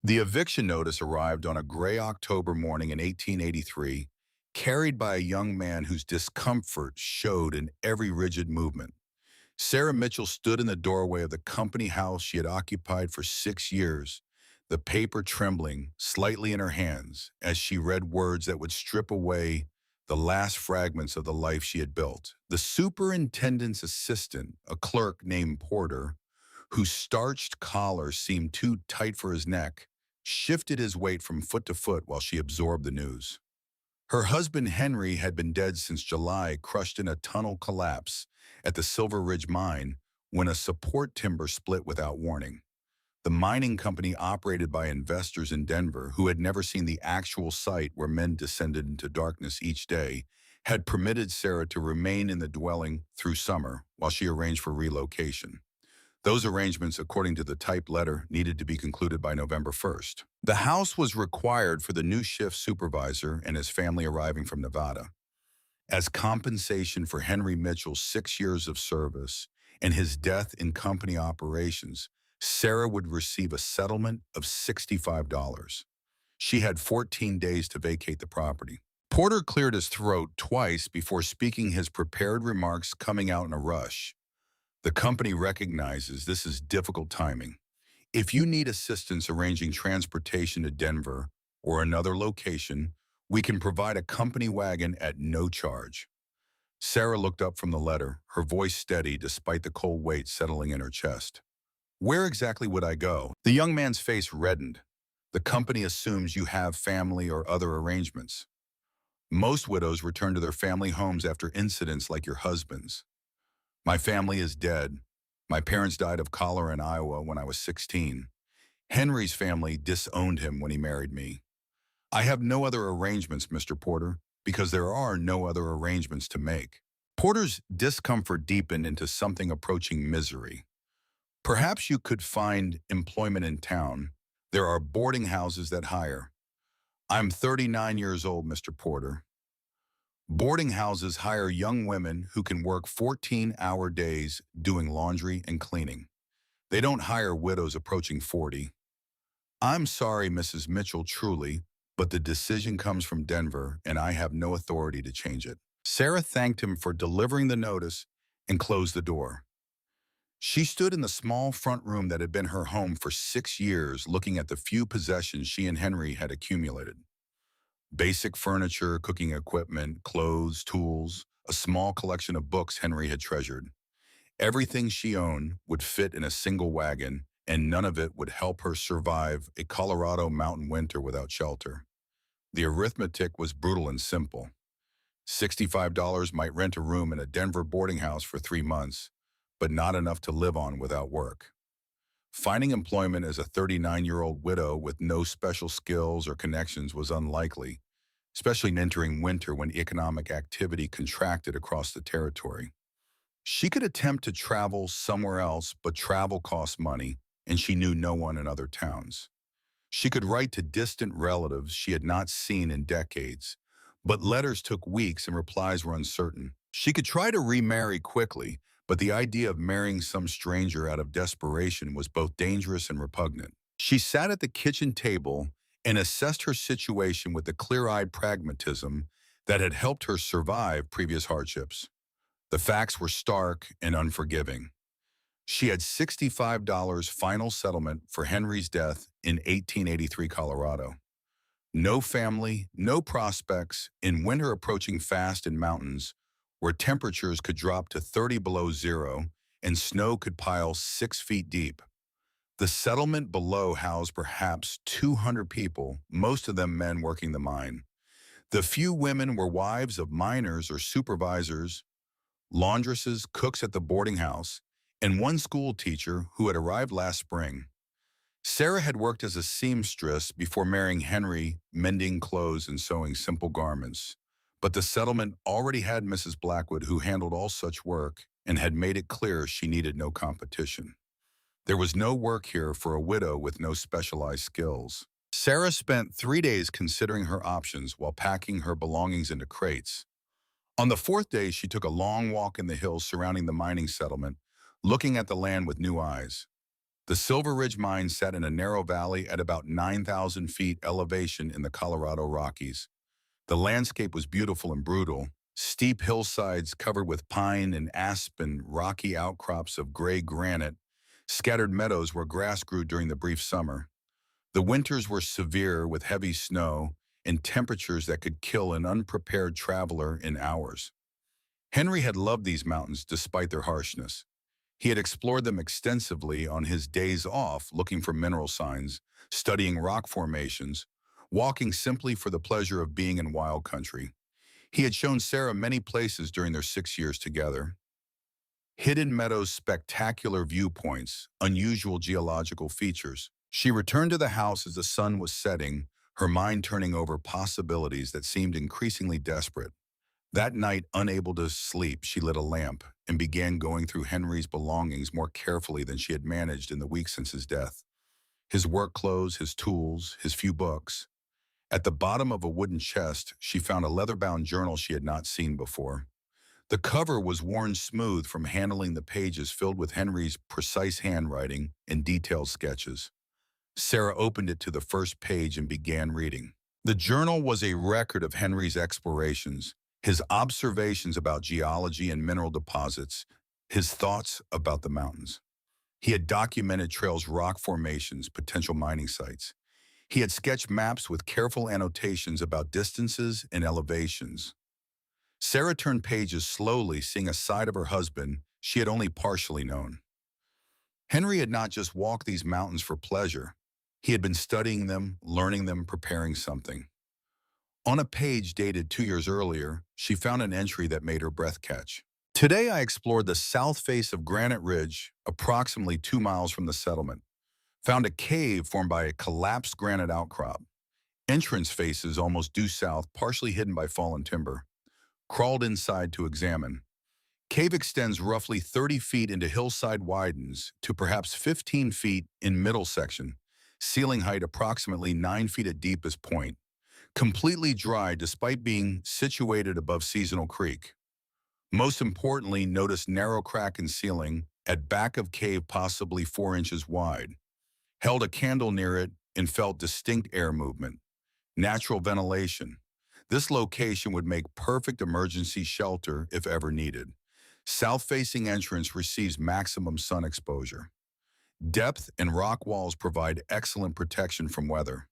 The eviction notice arrived on a gray October morning in 1883, carried by a young man whose discomfort showed in every rigid movement. Sarah Mitchell stood in the doorway of the company house she had occupied for 6 years, the paper trembling slightly in her hands as she read words that would strip away the last fragments of the life she had built. The superintendent's assistant, a clerk named Porter, whose starched collar seemed too tight for his neck, shifted his weight from foot to foot while she absorbed the news. Her husband Henry had been dead since July, crushed in a tunnel collapse at the Silver Ridge mine when a support timber split without warning. The mining company, operated by investors in Denver who had never seen the actual site where men descended into darkness each day, had permitted Sarah to remain in the dwelling through summer while she arranged for relocation. Those arrangements, according to the typed letter, needed to be concluded by November 1st. The house was required for the new shift supervisor and his family arriving from Nevada. As compensation for Henry Mitchell's 6 years of service and his death in company operations, Sarah would receive a settlement of $65. She had 14 days to vacate the property. Porter cleared his throat twice before speaking his prepared remarks, coming out in a rush. The company recognizes this is difficult timing. If you need assistance arranging transportation to Denver or another location, we can provide a company wagon at no charge. Sarah looked up from the letter, her voice steady despite the cold weight settling in her chest. Where exactly would I go? The young man's face reddened. The company assumes you have family or other arrangements. Most widows return to their family homes after incidents like your husband's. My family is dead. My parents died of cholera in Iowa when I was 16. Henry's family disowned him when he married me. I have no other arrangements, Mr. Porter, because there are no other arrangements to make. Porter's discomfort deepened into something approaching misery. Perhaps you could find employment in town. There are boarding houses that hire. I'm 39 years old, Mr. Porter. Boarding houses hire young women who can work 14-hour days doing laundry and cleaning. They don't hire widows approaching 40. I'm sorry, Mrs. Mitchell, truly, but the decision comes from Denver, and I have no authority to change it. Sarah thanked him for delivering the notice and closed the door. She stood in the small front room that had been her home for 6 years, looking at the few possessions she and Henry had accumulated. Basic furniture, cooking equipment, clothes, tools, a small collection of books Henry had treasured. Everything she owned would fit in a single wagon, and none of it would help her survive a Colorado mountain winter without shelter. The arithmetic was brutal and simple. $65 might rent a room in a Denver boarding house for 3 months, but not enough to live on without work. Finding employment as a 39-year-old widow with no special skills or connections was unlikely, especially entering winter when economic activity contracted across the territory. She could attempt to travel somewhere else, but travel cost money, and she knew no one in other towns. She could write to distant relatives she had not seen in decades, but letters took weeks and replies were uncertain. She could try to remarry quickly, but the idea of marrying some stranger out of desperation was both dangerous and repugnant. She sat at the kitchen table and assessed her situation with the clear-eyed pragmatism that had helped her survive previous hardships. The facts were stark and unforgiving. She had $65 final settlement for Henry's death in 1883 Colorado. No family, no prospects, in winter approaching fast in mountains, where temperatures could drop to 30 below zero and snow could pile 6 feet deep. The settlement below housed perhaps 200 people, most of them men working the mine. The few women were wives of miners or supervisors, laundresses, cooks at the boarding house, and one school teacher who had arrived last spring. Sarah had worked as a seamstress before marrying Henry, mending clothes and sewing simple garments. But the settlement already had Mrs. Blackwood, who handled all such work and had made it clear she needed no competition. There was no work here for a widow with no specialized skills. Sarah spent 3 days considering her options while packing her belongings into crates. On the fourth day, she took a long walk in the hills surrounding the mining settlement, looking at the land with new eyes. The Silver Ridge mine sat in a narrow valley at about 9,000 feet elevation in the Colorado Rockies. The landscape was beautiful and brutal. Steep hillsides covered with pine and aspen, rocky outcrops of gray granite, scattered meadows where grass grew during the brief summer. The winters were severe with heavy snow and temperatures that could kill an unprepared traveler in hours. Henry had loved these mountains despite their harshness. He had explored them extensively on his days off, looking for mineral signs, studying rock formations, walking simply for the pleasure of being in wild country. He had shown Sarah many places during their 6 years together. Hidden meadows, spectacular viewpoints, unusual geological features. She returned to the house as the sun was setting, her mind turning over possibilities that seemed increasingly desperate. That night, unable to sleep, she lit a lamp and began going through Henry's belongings more carefully than she had managed in the weeks since his death. His work clothes, his tools, his few books. At the bottom of a wooden chest, she found a leather-bound journal she had not seen before. The cover was worn smooth from handling the pages filled with Henry's precise handwriting and detailed sketches. Sarah opened it to the first page and began reading. The journal was a record of Henry's explorations, his observations about geology and mineral deposits, his thoughts about the mountains. He had documented trails, rock formations, potential mining sites. He had sketched maps with careful annotations about distances and elevations. Sarah turned pages slowly, seeing a side of her husband she had only partially known. Henry had not just walked these mountains for pleasure. He had been studying them, learning them, preparing something. On a page dated 2 years earlier, she found an entry that made her breath catch. Today I explored the south face of Granite Ridge, approximately 2 miles from the settlement. Found a cave formed by a collapsed granite outcrop. Entrance faces almost due south, partially hidden by fallen timber. Crawled inside to examine. Cave extends roughly 30 feet into hillside, widens to perhaps 15 feet in middle section. Ceiling height approximately 9 feet at deepest point. Completely dry despite being situated above Seasonal Creek. Most importantly, notice narrow crack in ceiling at back of cave, possibly 4 inches wide. Held a candle near it and felt distinct air movement. Natural ventilation. This location would make perfect emergency shelter if ever needed. South-facing entrance receives maximum sun exposure. Depth and rock walls provide excellent protection from weather.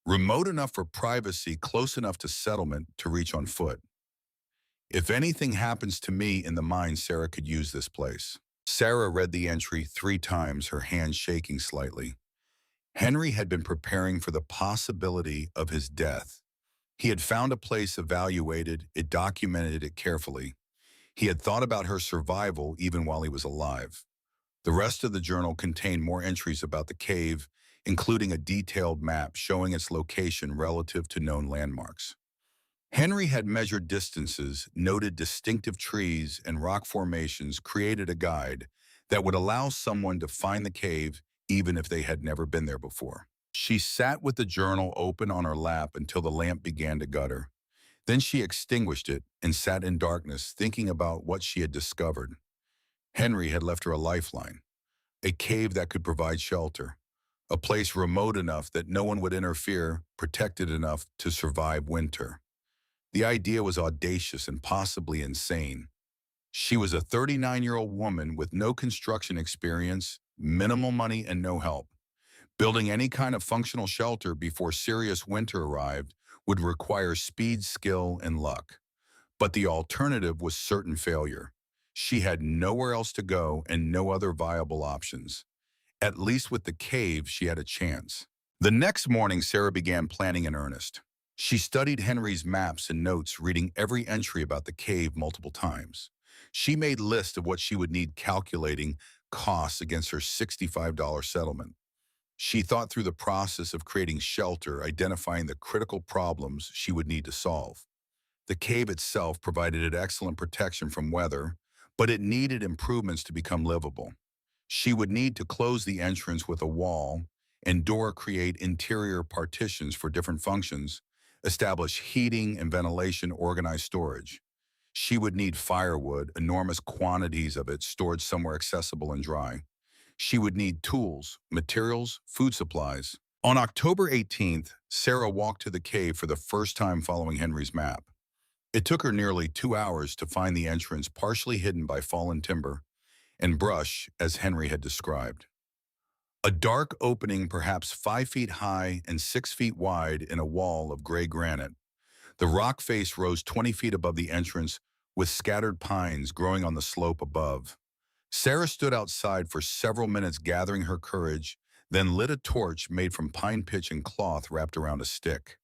Remote enough for privacy, close enough to settlement to reach on foot. If anything happens to me in the mine, Sarah could use this place. Sarah read the entry 3 times, her hand shaking slightly. Henry had been preparing for the possibility of his death. He had found a place, evaluated it, documented it carefully. He had thought about her survival even while he was alive. The rest of the journal contained more entries about the cave, including a detailed map showing its location relative to known landmarks. Henry had measured distances, noted distinctive trees and rock formations, created a guide that would allow someone to find the cave even if they had never been there before. She sat with the journal open on her lap until the lamp began to gutter. Then she extinguished it and sat in darkness, thinking about what she had discovered. Henry had left her a lifeline, a cave that could provide shelter, a place remote enough that no one would interfere, protected enough to survive winter. The idea was audacious and possibly insane. She was a 39-year-old woman with no construction experience, minimal money, and no help. Building any kind of functional shelter before serious winter arrived would require speed, skill, and luck. But the alternative was certain failure. She had nowhere else to go and no other viable options. At least with the cave, she had a chance. The next morning, Sarah began planning in earnest. She studied Henry's maps and notes, reading every entry about the cave multiple times. She made lists of what she would need, calculating costs against her $65 settlement. She thought through the process of creating shelter, identifying the critical problems she would need to solve. The cave itself provided excellent protection from weather, but it needed improvements to become livable. She would need to close the entrance with a wall and door, create interior partitions for different functions, establish heating and ventilation, organize storage. She would need firewood, enormous quantities of it stored somewhere accessible and dry. She would need tools, materials, food supplies. On October 18th, Sarah walked to the cave for the first time following Henry's map. It took her nearly 2 hours to find the entrance partially hidden by fallen timber and brush, as Henry had described. A dark opening perhaps 5 feet high and 6 feet wide in a wall of gray granite. The rock face rose 20 feet above the entrance with scattered pines growing on the slope above. Sarah stood outside for several minutes gathering her courage, then lit a torch made from pine pitch and cloth wrapped around a stick.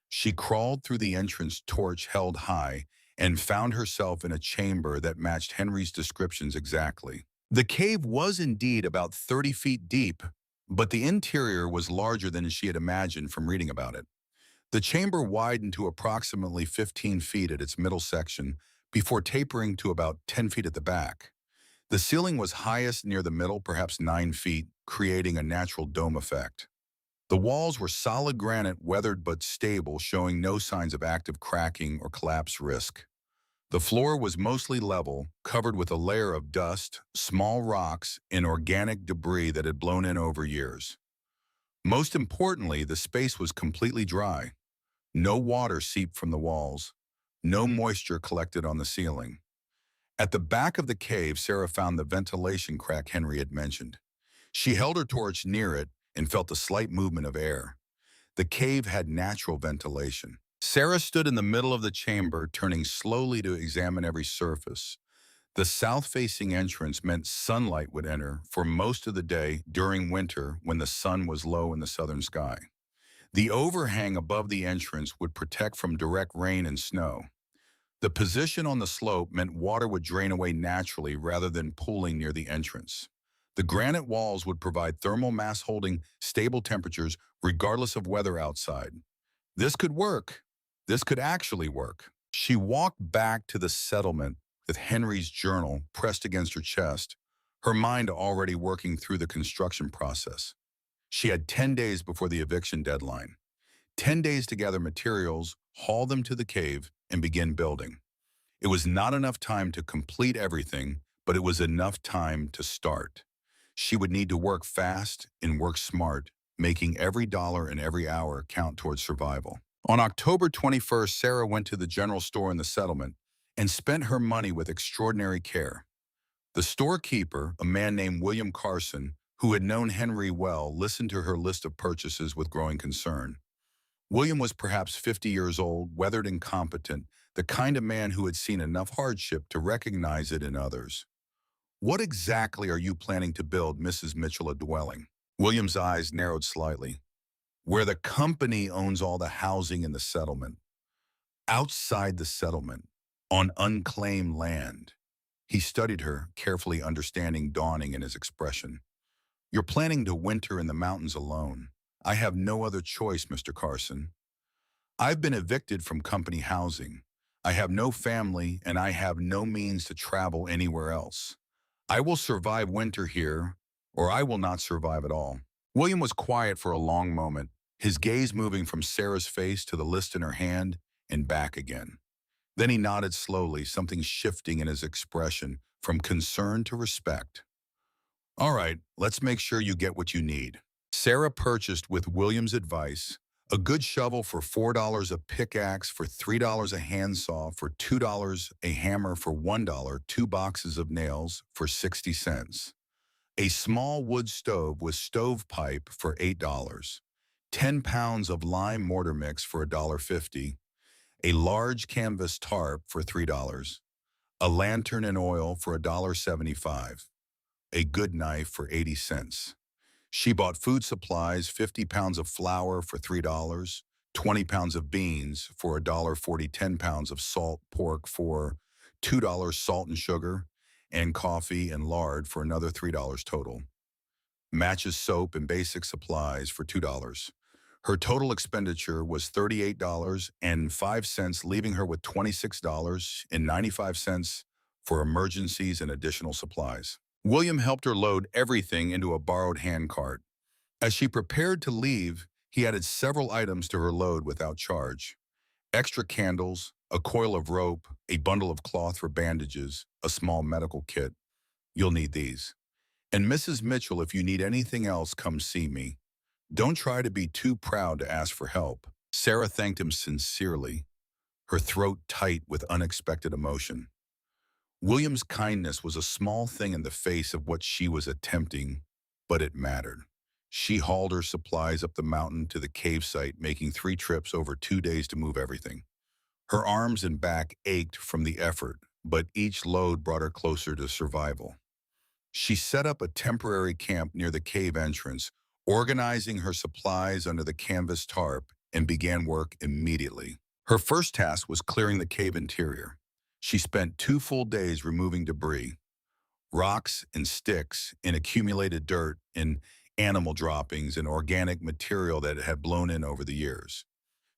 She crawled through the entrance, torch held high, and found herself in a chamber that matched Henry's descriptions exactly. The cave was indeed about 30 feet deep, but the interior was larger than she had imagined from reading about it. The chamber widened to approximately 15 feet at its middle section before tapering to about 10 feet at the back. The ceiling was highest near the middle, perhaps 9 feet, creating a natural dome effect. The walls were solid granite, weathered but stable, showing no signs of active cracking or collapse risk. The floor was mostly level, covered with a layer of dust, small rocks, and organic debris that had blown in over years. Most importantly, the space was completely dry. No water seeped from the walls. No moisture collected on the ceiling. At the back of the cave, Sarah found the ventilation crack Henry had mentioned. She held her torch near it and felt a slight movement of air. The cave had natural ventilation. Sarah stood in the middle of the chamber, turning slowly to examine every surface. The south-facing entrance meant sunlight would enter for most of the day during winter when the sun was low in the southern sky. The overhang above the entrance would protect from direct rain and snow. The position on the slope meant water would drain away naturally rather than pooling near the entrance. The granite walls would provide thermal mass holding stable temperatures regardless of weather outside. This could work. This could actually work. She walked back to the settlement with Henry's journal pressed against her chest, her mind already working through the construction process. She had 10 days before the eviction deadline. 10 days to gather materials, haul them to the cave, and begin building. It was not enough time to complete everything, but it was enough time to start. She would need to work fast and work smart, making every dollar and every hour count towards survival. On October 21st, Sarah went to the general store in the settlement and spent her money with extraordinary care. The storekeeper, a man named William Carson, who had known Henry well, listened to her list of purchases with growing concern. William was perhaps 50 years old, weathered and competent, the kind of man who had seen enough hardship to recognize it in others. "What exactly are you planning to build, Mrs. Mitchell, a dwelling?" William's eyes narrowed slightly. "Where the company owns all the housing in the settlement. Outside the settlement, on unclaimed land." He studied her, carefully understanding dawning in his expression. "You're planning to winter in the mountains alone. I have no other choice, Mr. Carson. I've been evicted from company housing. I have no family, and I have no means to travel anywhere else. I will survive winter here, or I will not survive at all." William was quiet for a long moment, his gaze moving from Sarah's face to the list in her hand and back again. Then he nodded slowly, something shifting in his expression from concern to respect. "All right, let's make sure you get what you need." Sarah purchased, with William's advice, a good shovel for $4, a pickaxe for $3, a handsaw for $2, a hammer for $1, 2 boxes of nails for 60 cents, a small wood stove with stovepipe for $8, 10 pounds of lime mortar mix for $1.50, a large canvas tarp for $3, a lantern and oil for $1.75, a good knife for 80 cents. She bought food supplies, 50 pounds of flour for $3, 20 pounds of beans for $1.40, 10 pounds of salt pork for $2, salt and sugar, and coffee and lard for another $3 total. Matches, soap, and basic supplies for $2. Her total expenditure was $38.05, leaving her with $26.95 for emergencies and additional supplies. William helped her load everything into a borrowed handcart. As she prepared to leave, he added several items to her load without charge. Extra candles, a coil of rope, a bundle of cloth for bandages, a small medical kit. "You'll need these." And Mrs. Mitchell, if you need anything else, come see me. Don't try to be too proud to ask for help." Sarah thanked him sincerely, her throat tight with unexpected emotion. William's kindness was a small thing in the face of what she was attempting, but it mattered. She hauled her supplies up the mountain to the cave site, making 3 trips over 2 days to move everything. Her arms and back ached from the effort, but each load brought her closer to survival. She set up a temporary camp near the cave entrance, organizing her supplies under the canvas tarp, and began work immediately. Her first task was clearing the cave interior. She spent 2 full days removing debris, rocks and sticks, and accumulated dirt and animal droppings and organic material that had blown in over the years.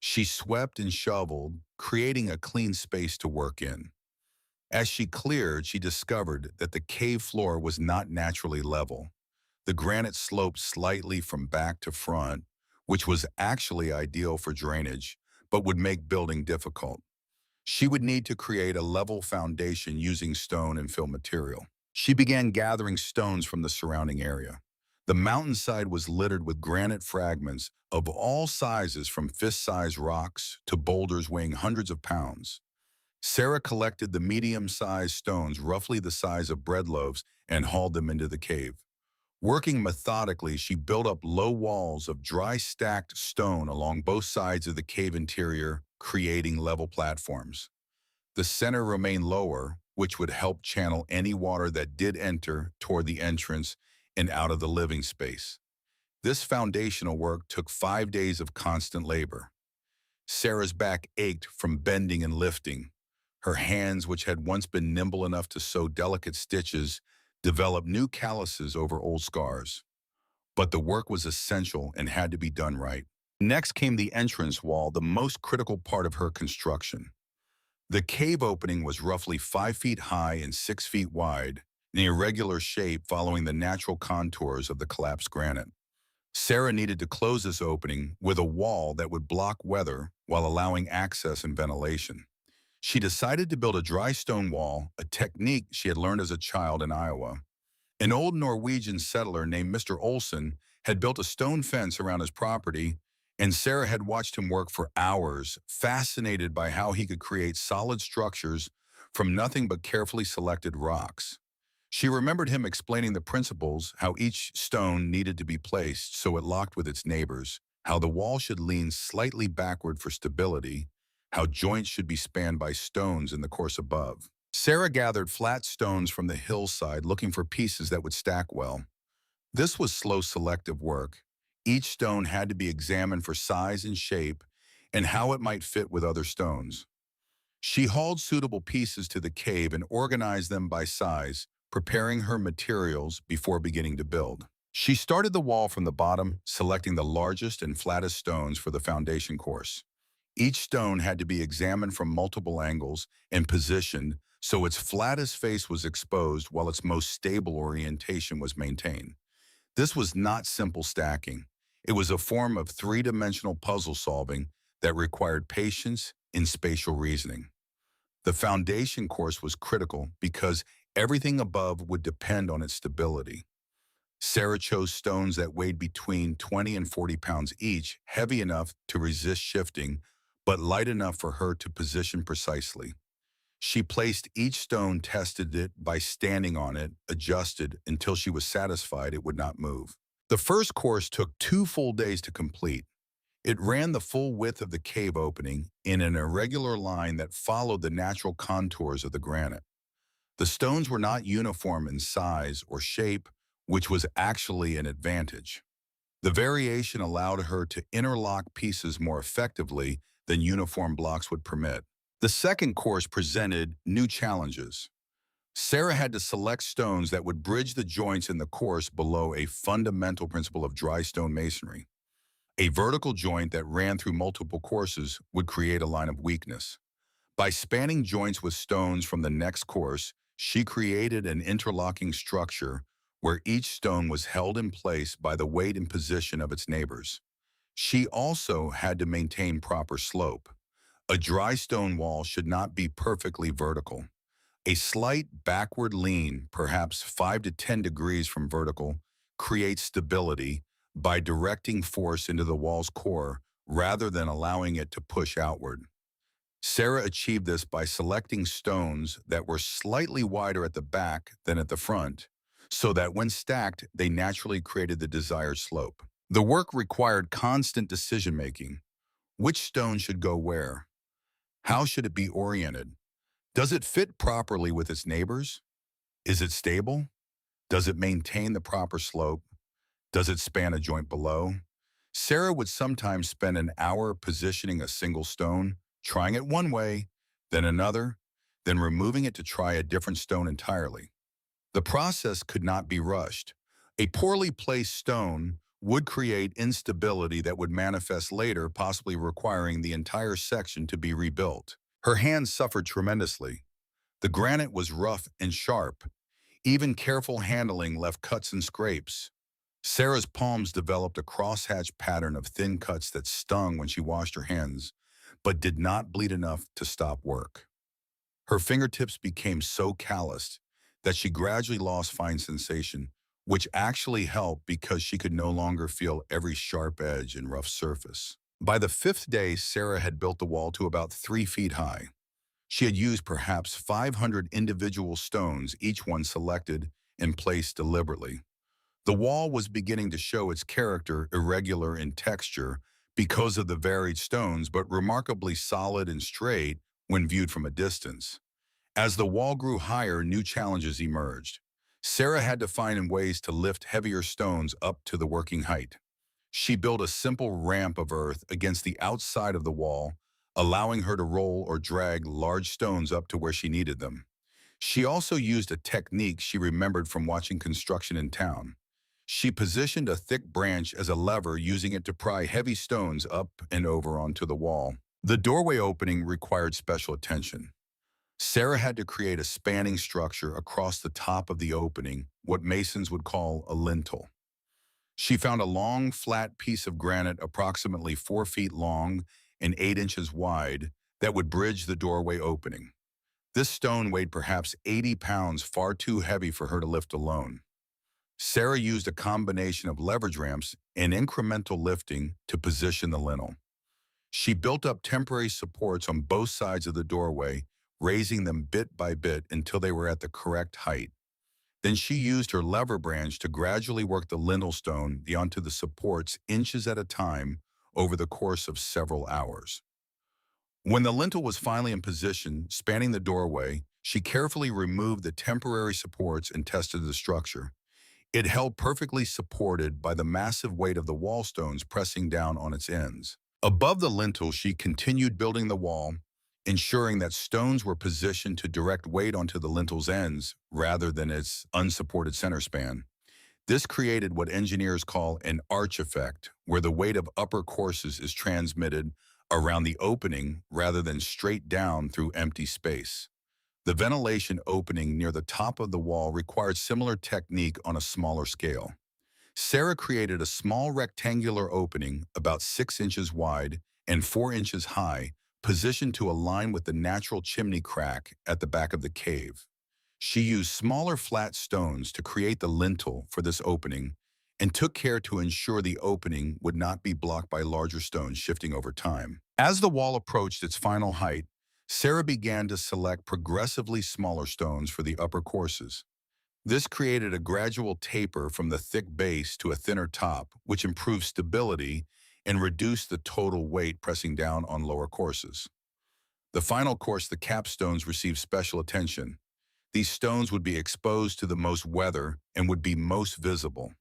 She swept and shoveled, creating a clean space to work in. As she cleared, she discovered that the cave floor was not naturally level. The granite sloped slightly from back to front, which was actually ideal for drainage, but would make building difficult. She would need to create a level foundation using stone and fill material. She began gathering stones from the surrounding area. The mountainside was littered with granite fragments of all sizes, from fist-sized rocks to boulders weighing hundreds of pounds. Sarah collected the medium-sized stones, roughly the size of bread loaves, and hauled them into the cave. Working methodically, she built up low walls of dry stacked stone along both sides of the cave interior, creating level platforms. The center remained lower, which would help channel any water that did enter toward the entrance and out of the living space. This foundational work took 5 days of constant labor. Sarah's back ached from bending and lifting. Her hands, which had once been nimble enough to sew delicate stitches, developed new calluses over old scars. But the work was essential and had to be done right. Next came the entrance wall, the most critical part of her construction. The cave opening was roughly 5 feet high and 6 feet wide, in an irregular shape following the natural contours of the collapsed granite. Sarah needed to close this opening with a wall that would block weather while allowing access and ventilation. She decided to build a dry stone wall, a technique she had learned as a child in Iowa. An old Norwegian settler named Mr. Olson had built a stone fence around his property, and Sarah had watched him work for hours, fascinated by how he could create solid structures from nothing but carefully selected rocks. She remembered him explaining the principles, how each stone needed to be placed so it locked with its neighbors, how the wall should lean slightly backward for stability, how joints should be spanned by stones in the course above. Sarah gathered flat stones from the hillside, looking for pieces that would stack well. This was slow, selective work. Each stone had to be examined for size and shape and how it might fit with other stones. She hauled suitable pieces to the cave and organized them by size, preparing her materials before beginning to build. She started the wall from the bottom, selecting the largest and flattest stones for the foundation course. Each stone had to be examined from multiple angles and positioned so its flattest face was exposed while its most stable orientation was maintained. This was not simple stacking. It was a form of three-dimensional puzzle solving that required patience and spatial reasoning. The foundation course was critical because everything above would depend on its stability. Sarah chose stones that weighed between 20 and 40 pounds each, heavy enough to resist shifting, but light enough for her to position precisely. She placed each stone, tested it by standing on it, adjusted until she was satisfied it would not move. The first course took 2 full days to complete. It ran the full width of the cave opening in an irregular line that followed the natural contours of the granite. The stones were not uniform in size or shape, which was actually an advantage. The variation allowed her to interlock pieces more effectively than uniform blocks would permit. The second course presented new challenges. Sarah had to select stones that would bridge the joints in the course below a fundamental principle of dry stone masonry. A vertical joint that ran through multiple courses would create a line of weakness. By spanning joints with stones from the next course, she created an interlocking structure where each stone was held in place by the weight and position of its neighbors. She also had to maintain proper slope. A dry stone wall should not be perfectly vertical. A slight backward lean, perhaps 5 to 10 degrees from vertical, creates stability by directing force into the wall's core rather than allowing it to push outward. Sarah achieved this by selecting stones that were slightly wider at the back than at the front, so that when stacked, they naturally created the desired slope. The work required constant decision-making. Which stone should go where? How should it be oriented? Does it fit properly with its neighbors? Is it stable? Does it maintain the proper slope? Does it span a joint below? Sarah would sometimes spend an hour positioning a single stone, trying it one way, then another, then removing it to try a different stone entirely. The process could not be rushed. A poorly placed stone would create instability that would manifest later, possibly requiring the entire section to be rebuilt. Her hands suffered tremendously. The granite was rough and sharp. Even careful handling left cuts and scrapes. Sarah's palms developed a crosshatch pattern of thin cuts that stung when she washed her hands, but did not bleed enough to stop work. Her fingertips became so calloused that she gradually lost fine sensation, which actually helped because she could no longer feel every sharp edge and rough surface. By the fifth day, Sarah had built the wall to about 3 feet high. She had used perhaps 500 individual stones, each one selected and placed deliberately. The wall was beginning to show its character, irregular in texture because of the varied stones, but remarkably solid and straight when viewed from a distance. As the wall grew higher, new challenges emerged. Sarah had to find ways to lift heavier stones up to the working height. She built a simple ramp of earth against the outside of the wall, allowing her to roll or drag large stones up to where she needed them. She also used a technique she remembered from watching construction in town. She positioned a thick branch as a lever, using it to pry heavy stones up and over onto the wall. The doorway opening required special attention. Sarah had to create a spanning structure across the top of the opening, what masons would call a lintel. She found a long, flat piece of granite approximately 4 feet long and 8 inches wide that would bridge the doorway opening. This stone weighed perhaps 80 pounds, far too heavy for her to lift alone. Sarah used a combination of leverage ramps and incremental lifting to position the lintel. She built up temporary supports on both sides of the doorway, raising them bit by bit until they were at the correct height. Then she used her lever branch to gradually work the lintel stone onto the supports inches at a time over the course of several hours. When the lintel was finally in position, spanning the doorway, she carefully removed the temporary supports and tested the structure. It held perfectly, supported by the massive weight of the wall stones pressing down on its ends. Above the lintel, she continued building the wall, ensuring that stones were positioned to direct weight onto the lintel's ends rather than its unsupported center span. This created what engineers call an arch effect, where the weight of upper courses is transmitted around the opening rather than straight down through empty space. The ventilation opening near the top of the wall required similar technique on a smaller scale. Sarah created a small rectangular opening about 6 inches wide and 4 inches high, positioned to align with the natural chimney crack at the back of the cave. She used smaller flat stones to create the lintel for this opening and took care to ensure the opening would not be blocked by larger stones shifting over time. As the wall approached its final height, Sarah began to select progressively smaller stones for the upper courses. This created a gradual taper from the thick base to a thinner top, which improved stability and reduced the total weight pressing down on lower courses. The final course, the capstones, received special attention. These stones would be exposed to the most weather and would be most visible.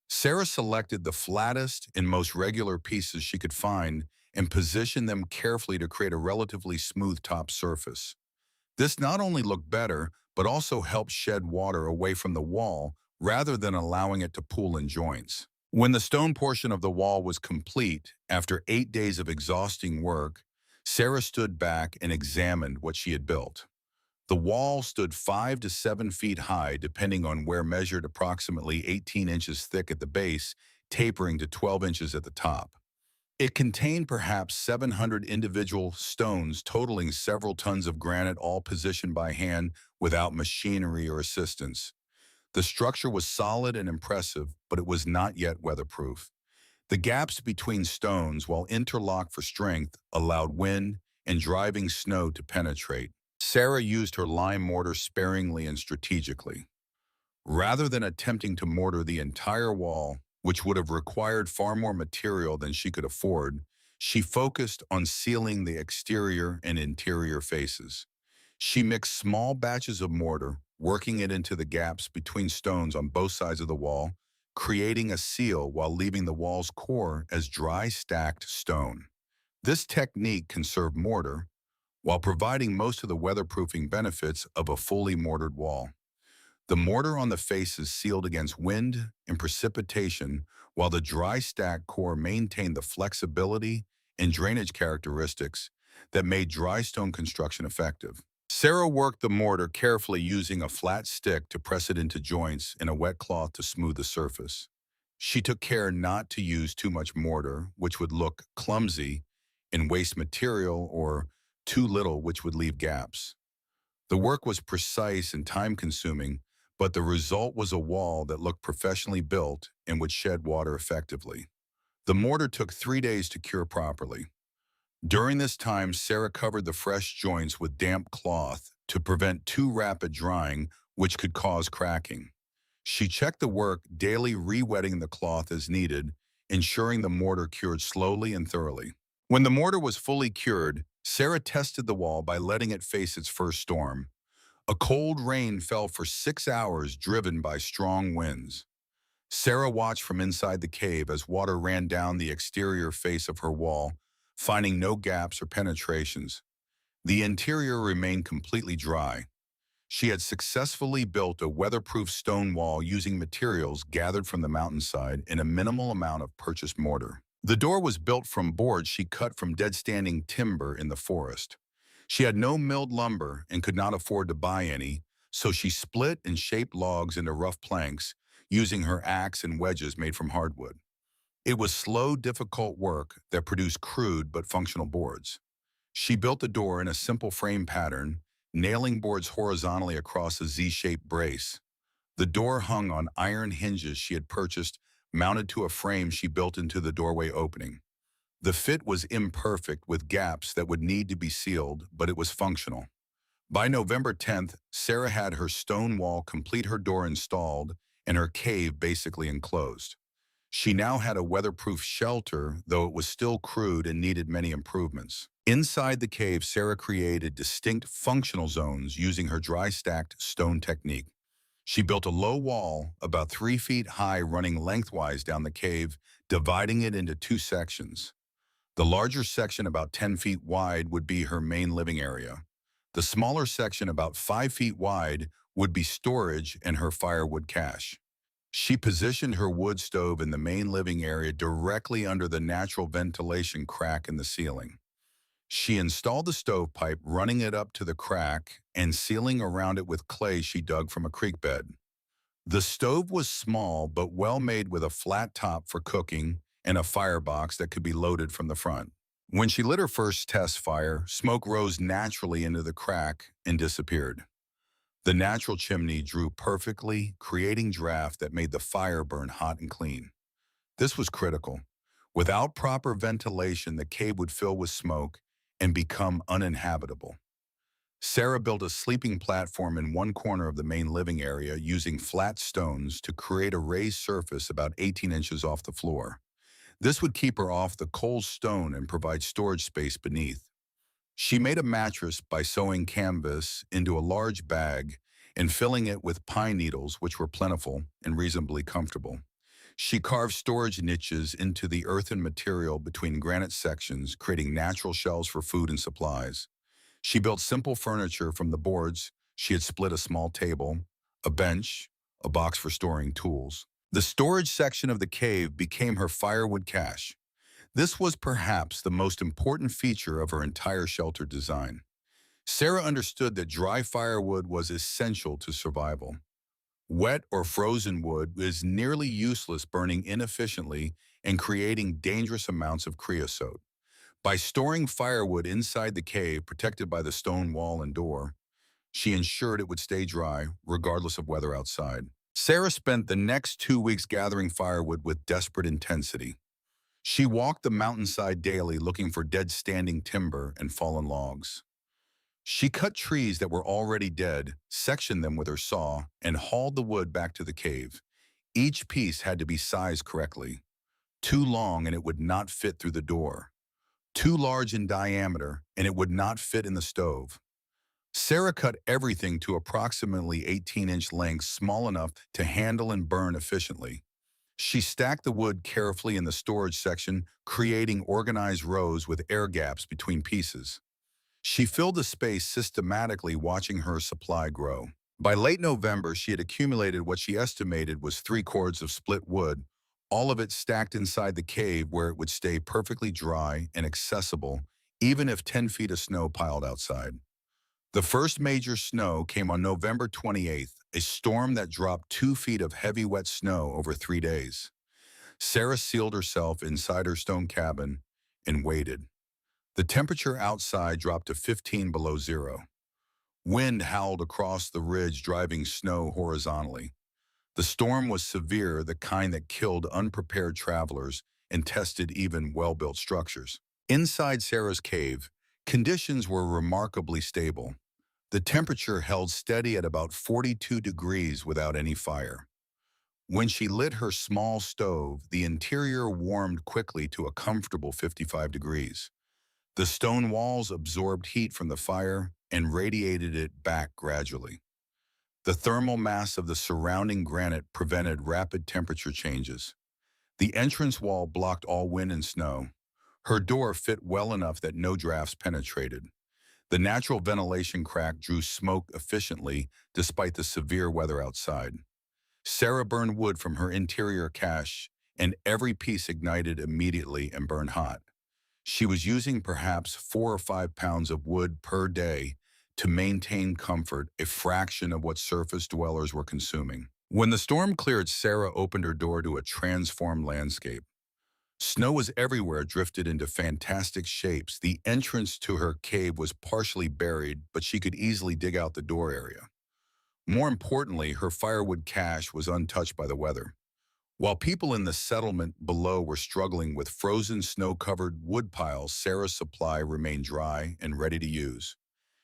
Sarah selected the flattest and most regular pieces she could find and positioned them carefully to create a relatively smooth top surface. This not only looked better, but also helped shed water away from the wall rather than allowing it to pool in joints. When the stone portion of the wall was complete, after 8 days of exhausting work, Sarah stood back and examined what she had built. The wall stood 5 to 7 feet high, depending on where measured, approximately 18 inches thick at the base, tapering to 12 inches at the top. It contained perhaps 700 individual stones totaling several tons of granite, all positioned by hand without machinery or assistance. The structure was solid and impressive, but it was not yet weatherproof. The gaps between stones, while interlocked for strength, allowed wind and driving snow to penetrate. Sarah used her lime mortar sparingly and strategically. Rather than attempting to mortar the entire wall, which would have required far more material than she could afford, she focused on sealing the exterior and interior faces. She mixed small batches of mortar, working it into the gaps between stones on both sides of the wall, creating a seal while leaving the wall's core as dry stacked stone. This technique conserved mortar while providing most of the weatherproofing benefits of a fully mortared wall. The mortar on the faces sealed against wind and precipitation, while the dry stack core maintained the flexibility and drainage characteristics that made dry stone construction effective. Sarah worked the mortar carefully, using a flat stick to press it into joints and a wet cloth to smooth the surface. She took care not to use too much mortar, which would look clumsy and waste material, or too little, which would leave gaps. The work was precise and time-consuming, but the result was a wall that looked professionally built and would shed water effectively. The mortar took 3 days to cure properly. During this time, Sarah covered the fresh joints with damp cloth to prevent too rapid drying, which could cause cracking. She checked the work daily, re-wetting the cloth as needed, ensuring the mortar cured slowly and thoroughly. When the mortar was fully cured, Sarah tested the wall by letting it face its first storm. A cold rain fell for 6 hours, driven by strong winds. Sarah watched from inside the cave as water ran down the exterior face of her wall, finding no gaps or penetrations. The interior remained completely dry. She had successfully built a weatherproof stone wall using materials gathered from the mountainside and a minimal amount of purchased mortar. The door was built from boards she cut from dead-standing timber in the forest. She had no milled lumber and could not afford to buy any, so she split and shaped logs into rough planks using her axe and wedges made from hardwood. It was slow, difficult work that produced crude but functional boards. She built the door in a simple frame pattern, nailing boards horizontally across a Z-shaped brace. The door hung on iron hinges she had purchased, mounted to a frame she built into the doorway opening. The fit was imperfect, with gaps that would need to be sealed, but it was functional. By November 10th, Sarah had her stone wall complete, her door installed, and her cave basically enclosed. She now had a weatherproof shelter, though it was still crude and needed many improvements. Inside the cave, Sarah created distinct functional zones using her dry stacked stone technique. She built a low wall about 3 feet high running lengthwise down the cave, dividing it into two sections. The larger section, about 10 feet wide, would be her main living area. The smaller section, about 5 feet wide, would be storage and her firewood cache. She positioned her wood stove in the main living area directly under the natural ventilation crack in the ceiling. She installed the stovepipe, running it up to the crack and sealing around it with clay she dug from a creek bed. The stove was small but well made, with a flat top for cooking and a firebox that could be loaded from the front. When she lit her first test fire, smoke rose naturally into the crack and disappeared. The natural chimney drew perfectly, creating draft that made the fire burn hot and clean. This was critical. Without proper ventilation, the cave would fill with smoke and become uninhabitable. Sarah built a sleeping platform in one corner of the main living area using flat stones to create a raised surface about 18 inches off the floor. This would keep her off the cold stone and provide storage space beneath. She made a mattress by sewing canvas into a large bag and filling it with pine needles, which were plentiful and reasonably comfortable. She carved storage niches into the earthen material between granite sections, creating natural shelves for food and supplies. She built simple furniture from the boards. She had split a small table, a bench, a box for storing tools. The storage section of the cave became her firewood cache. This was perhaps the most important feature of her entire shelter design. Sarah understood that dry firewood was essential to survival. Wet or frozen wood is nearly useless, burning inefficiently and creating dangerous amounts of creosote. By storing firewood inside the cave, protected by the stone wall and door, she ensured it would stay dry, regardless of weather outside. Sarah spent the next 2 weeks gathering firewood with desperate intensity. She walked the mountainside daily looking for dead standing timber and fallen logs. She cut trees that were already dead, sectioned them with her saw, and hauled the wood back to the cave. Each piece had to be sized correctly. Too long and it would not fit through the door. Too large in diameter and it would not fit in the stove. Sarah cut everything to approximately 18-inch lengths, small enough to handle and burn efficiently. She stacked the wood carefully in the storage section, creating organized rows with air gaps between pieces. She filled the space systematically, watching her supply grow. By late November, she had accumulated what she estimated was 3 cords of split wood, all of it stacked inside the cave where it would stay perfectly dry and accessible, even if 10 feet of snow piled outside. The first major snow came on November 28th, a storm that dropped 2 feet of heavy wet snow over 3 days. Sarah sealed herself inside her stone cabin and waited. The temperature outside dropped to 15 below zero. Wind howled across the ridge, driving snow horizontally. The storm was severe, the kind that killed unprepared travelers and tested even well-built structures. Inside Sarah's cave, conditions were remarkably stable. The temperature held steady at about 42 degrees without any fire. When she lit her small stove, the interior warmed quickly to a comfortable 55 degrees. The stone walls absorbed heat from the fire and radiated it back gradually. The thermal mass of the surrounding granite prevented rapid temperature changes. The entrance wall blocked all wind and snow. Her door fit well enough that no drafts penetrated. The natural ventilation crack drew smoke efficiently despite the severe weather outside. Sarah burned wood from her interior cache, and every piece ignited immediately and burned hot. She was using perhaps 4 or 5 pounds of wood per day to maintain comfort, a fraction of what surface dwellers were consuming. When the storm cleared, Sarah opened her door to a transformed landscape. Snow was everywhere, drifted into fantastic shapes. The entrance to her cave was partially buried, but she could easily dig out the door area. More importantly, her firewood cache was untouched by the weather. While people in the settlement below were struggling with frozen, snow-covered wood piles, Sarah's supply remained dry and ready to use.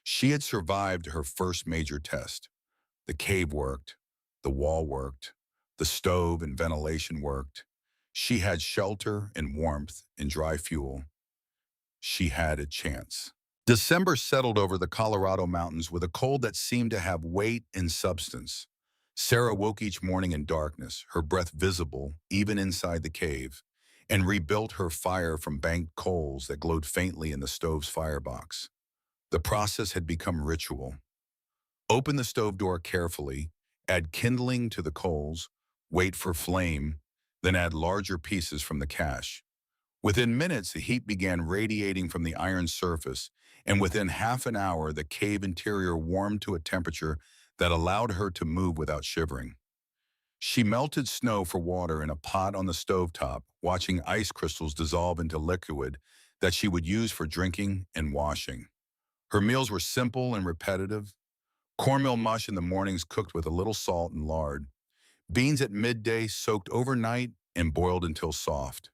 She had survived her first major test. The cave worked, the wall worked, the stove and ventilation worked. She had shelter and warmth and dry fuel. She had a chance. December settled over the Colorado mountains with a cold that seemed to have weight and substance. Sarah woke each morning in darkness, her breath visible even inside the cave, and rebuilt her fire from banked coals that glowed faintly in the stove's firebox. The process had become ritual. Open the stove door carefully, add kindling to the coals, wait for flame, then add larger pieces from the cache. Within minutes, the heat began radiating from the iron surface, and within half an hour, the cave interior warmed to a temperature that allowed her to move without shivering. She melted snow for water in a pot on the stovetop, watching ice crystals dissolve into liquid that she would use for drinking and washing. Her meals were simple and repetitive. Cornmeal mush in the mornings cooked with a little salt and lard. Beans at midday soaked overnight and boiled until soft.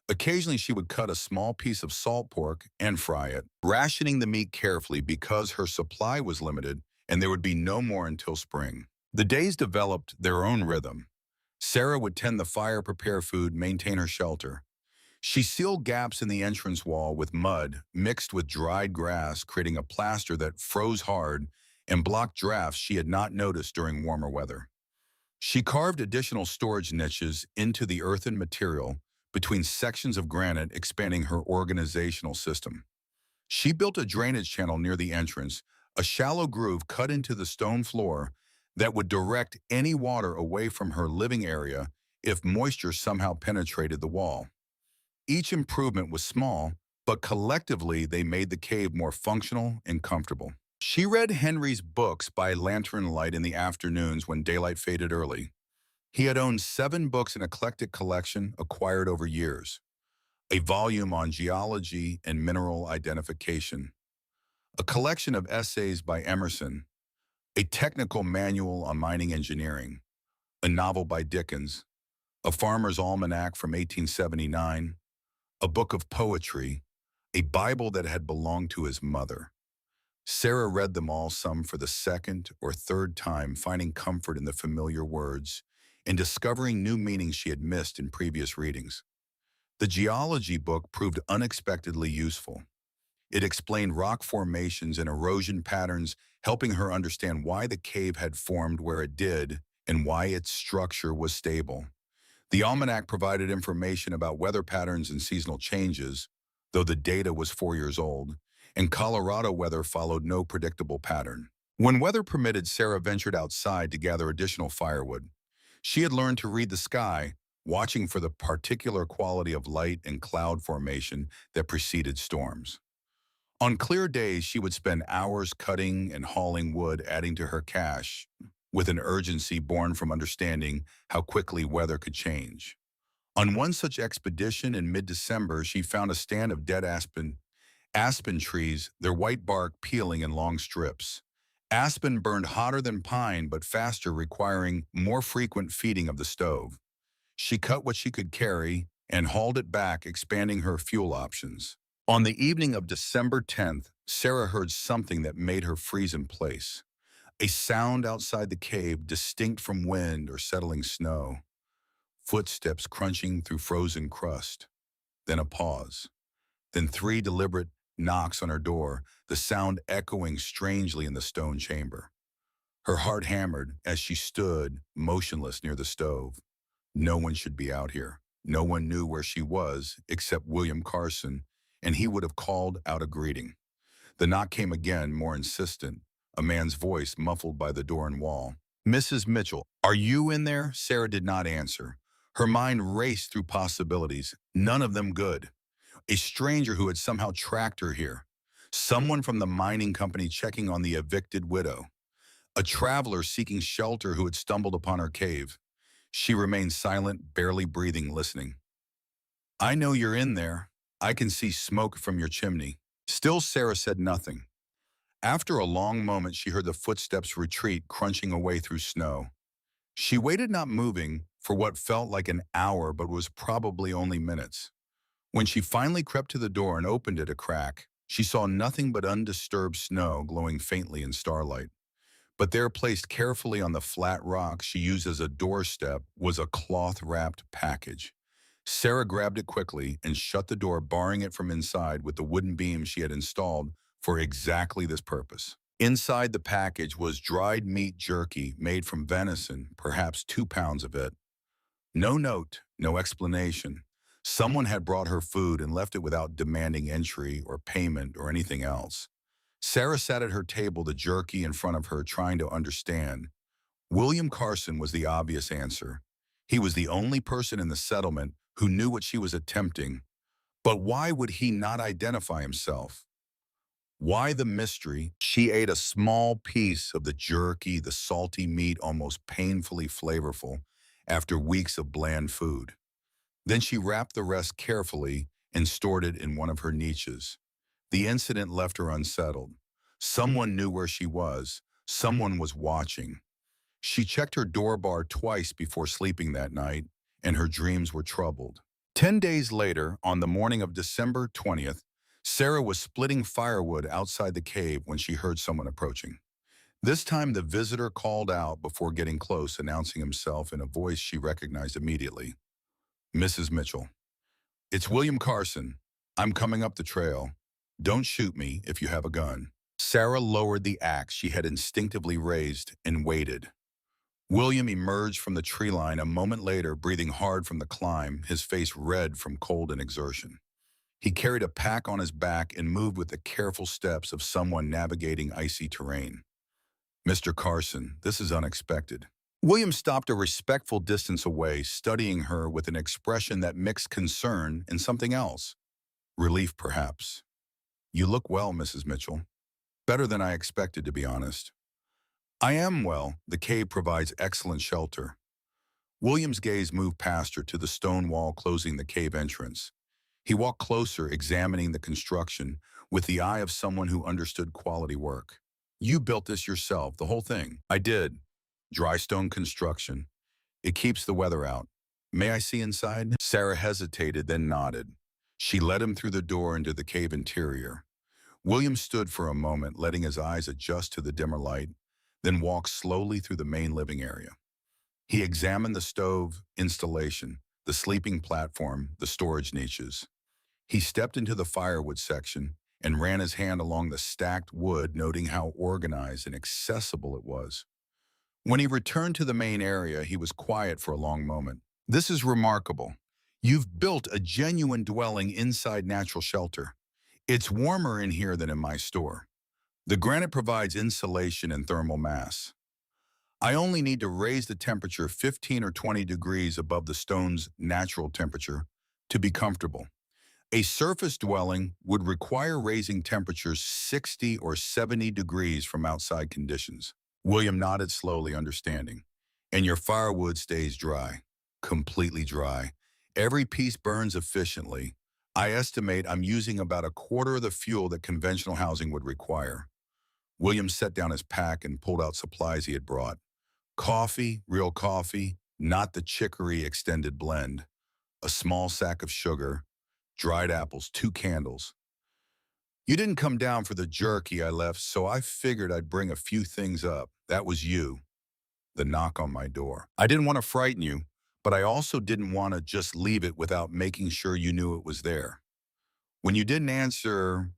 Occasionally, she would cut a small piece of salt pork and fry it, rationing the meat carefully because her supply was limited and there would be no more until spring. The days developed their own rhythm. Sarah would tend the fire, prepare food, maintain her shelter. She sealed gaps in the entrance wall with mud mixed with dried grass, creating a plaster that froze hard and blocked drafts she had not noticed during warmer weather. She carved additional storage niches into the earthen material between sections of granite, expanding her organizational system. She built a drainage channel near the entrance, a shallow groove cut into the stone floor that would direct any water away from her living area if moisture somehow penetrated the wall. Each improvement was small, but collectively they made the cave more functional and comfortable. She read Henry's books by lantern light in the afternoons when daylight faded early. He had owned 7 books, an eclectic collection acquired over years, a volume on geology and mineral identification, a collection of essays by Emerson, a technical manual on mining engineering, a novel by Dickens, a farmer's almanac from 1879, a book of poetry, a Bible that had belonged to his mother. Sarah read them all, some for the second or third time, finding comfort in the familiar words and discovering new meanings she had missed in previous readings. The geology book proved unexpectedly useful. It explained rock formations and erosion patterns, helping her understand why the cave had formed where it did and why its structure was stable. The almanac provided information about weather patterns and seasonal changes, though the data was 4 years old, and Colorado weather followed no predictable pattern. When weather permitted, Sarah ventured outside to gather additional firewood. She had learned to read the sky, watching for the particular quality of light and cloud formation that preceded storms. On clear days, she would spend hours cutting and hauling wood, adding to her cache, with an urgency born from understanding how quickly weather could change. On one such expedition in mid-December, she found a stand of dead aspen trees, their white bark peeling in long strips. Aspen burned hotter than pine, but faster, requiring more frequent feeding of the stove. She cut what she could carry and hauled it back, expanding her fuel options. On the evening of December 10th, Sarah heard something that made her freeze in place. A sound outside the cave, distinct from wind or settling snow. Footsteps crunching through frozen crust. Then a pause. Then 3 deliberate knocks on her door, the sound echoing strangely in the stone chamber. Her heart hammered as she stood motionless near the stove. No one should be out here. No one knew where she was except William Carson, and he would have called out a greeting. The knock came again, more insistent, a man's voice muffled by the door and wall. "Mrs. Mitchell, are you in there?" Sarah did not answer. Her mind raced through possibilities, none of them good. A stranger who had somehow tracked her here. Someone from the mining company checking on the evicted widow. A traveler seeking shelter who had stumbled upon her cave. She remained silent, barely breathing, listening. "I know you're in there. I can see smoke from your chimney." Still, Sarah said nothing. After a long moment, she heard the footsteps retreat, crunching away through snow. She waited, not moving, for what felt like an hour but was probably only minutes. When she finally crept to the door and opened it a crack, she saw nothing but undisturbed snow glowing faintly in starlight. But there, placed carefully on the flat rock she used as a doorstep, was a cloth-wrapped package. Sarah grabbed it quickly and shut the door, barring it from inside with the wooden beam she had installed for exactly this purpose. Inside the package was dried meat jerky made from venison, perhaps 2 pounds of it. No note, no explanation. Someone had brought her food and left it without demanding entry or payment or anything else. Sarah sat at her table, the jerky in front of her, trying to understand. William Carson was the obvious answer. He was the only person in the settlement who knew what she was attempting. But why would he not identify himself? Why the mystery? She ate a small piece of the jerky, the salty meat almost painfully flavorful, after weeks of bland food. Then she wrapped the rest carefully and stored it in one of her niches. The incident left her unsettled. Someone knew where she was. Someone was watching. She checked her door bar twice before sleeping that night, and her dreams were troubled. 10 days later, on the morning of December 20th, Sarah was splitting firewood outside the cave when she heard someone approaching. This time, the visitor called out before getting close, announcing himself in a voice she recognized immediately. "Mrs. Mitchell, it's William Carson. I'm coming up the trail. Don't shoot me if you have a gun." Sarah lowered the axe she had instinctively raised and waited. William emerged from the tree line a moment later, breathing hard from the climb, his face red from cold and exertion. He carried a pack on his back and moved with the careful steps of someone navigating icy terrain. "Mr. Carson, this is unexpected." William stopped a respectful distance away, studying her with an expression that mixed concern and something else. Relief, perhaps. "You look well, Mrs. Mitchell. Better than I expected, to be honest." "I am well. The cave provides excellent shelter." William's gaze moved past her to the stone wall closing the cave entrance. He walked closer, examining the construction with the eye of someone who understood quality work. You built this yourself, the whole thing. I did. Dry stone construction. It keeps the weather out. May I see inside? Sarah hesitated, then nodded. She led him through the door into the cave interior. William stood for a moment, letting his eyes adjust to the dimmer light, then walked slowly through the main living area. He examined the stove installation, the sleeping platform, the storage niches. He stepped into the firewood section and ran his hand along the stacked wood, noting how organized and accessible it was. When he returned to the main area, he was quiet for a long moment. This is remarkable. You've built a genuine dwelling inside natural shelter. It's warmer in here than in my store. The granite provides insulation and thermal mass. I only need to raise the temperature 15 or 20 degrees above the stone's natural temperature to be comfortable. A surface dwelling would require raising temperatures 60 or 70 degrees from outside conditions. William nodded slowly, understanding. And your firewood stays dry, completely dry. Every piece burns efficiently. I estimate I'm using about a quarter of the fuel that conventional housing would require. William set down his pack and pulled out supplies he had brought. Coffee, real coffee, not the chicory extended blend. A small sack of sugar, dried apples, 2 candles. You didn't come down for the jerky I left, so I figured I'd bring a few things up. That was you, the knock on my door. I didn't want to frighten you, but I also didn't want to just leave it without making sure you knew it was there. When you didn't answer,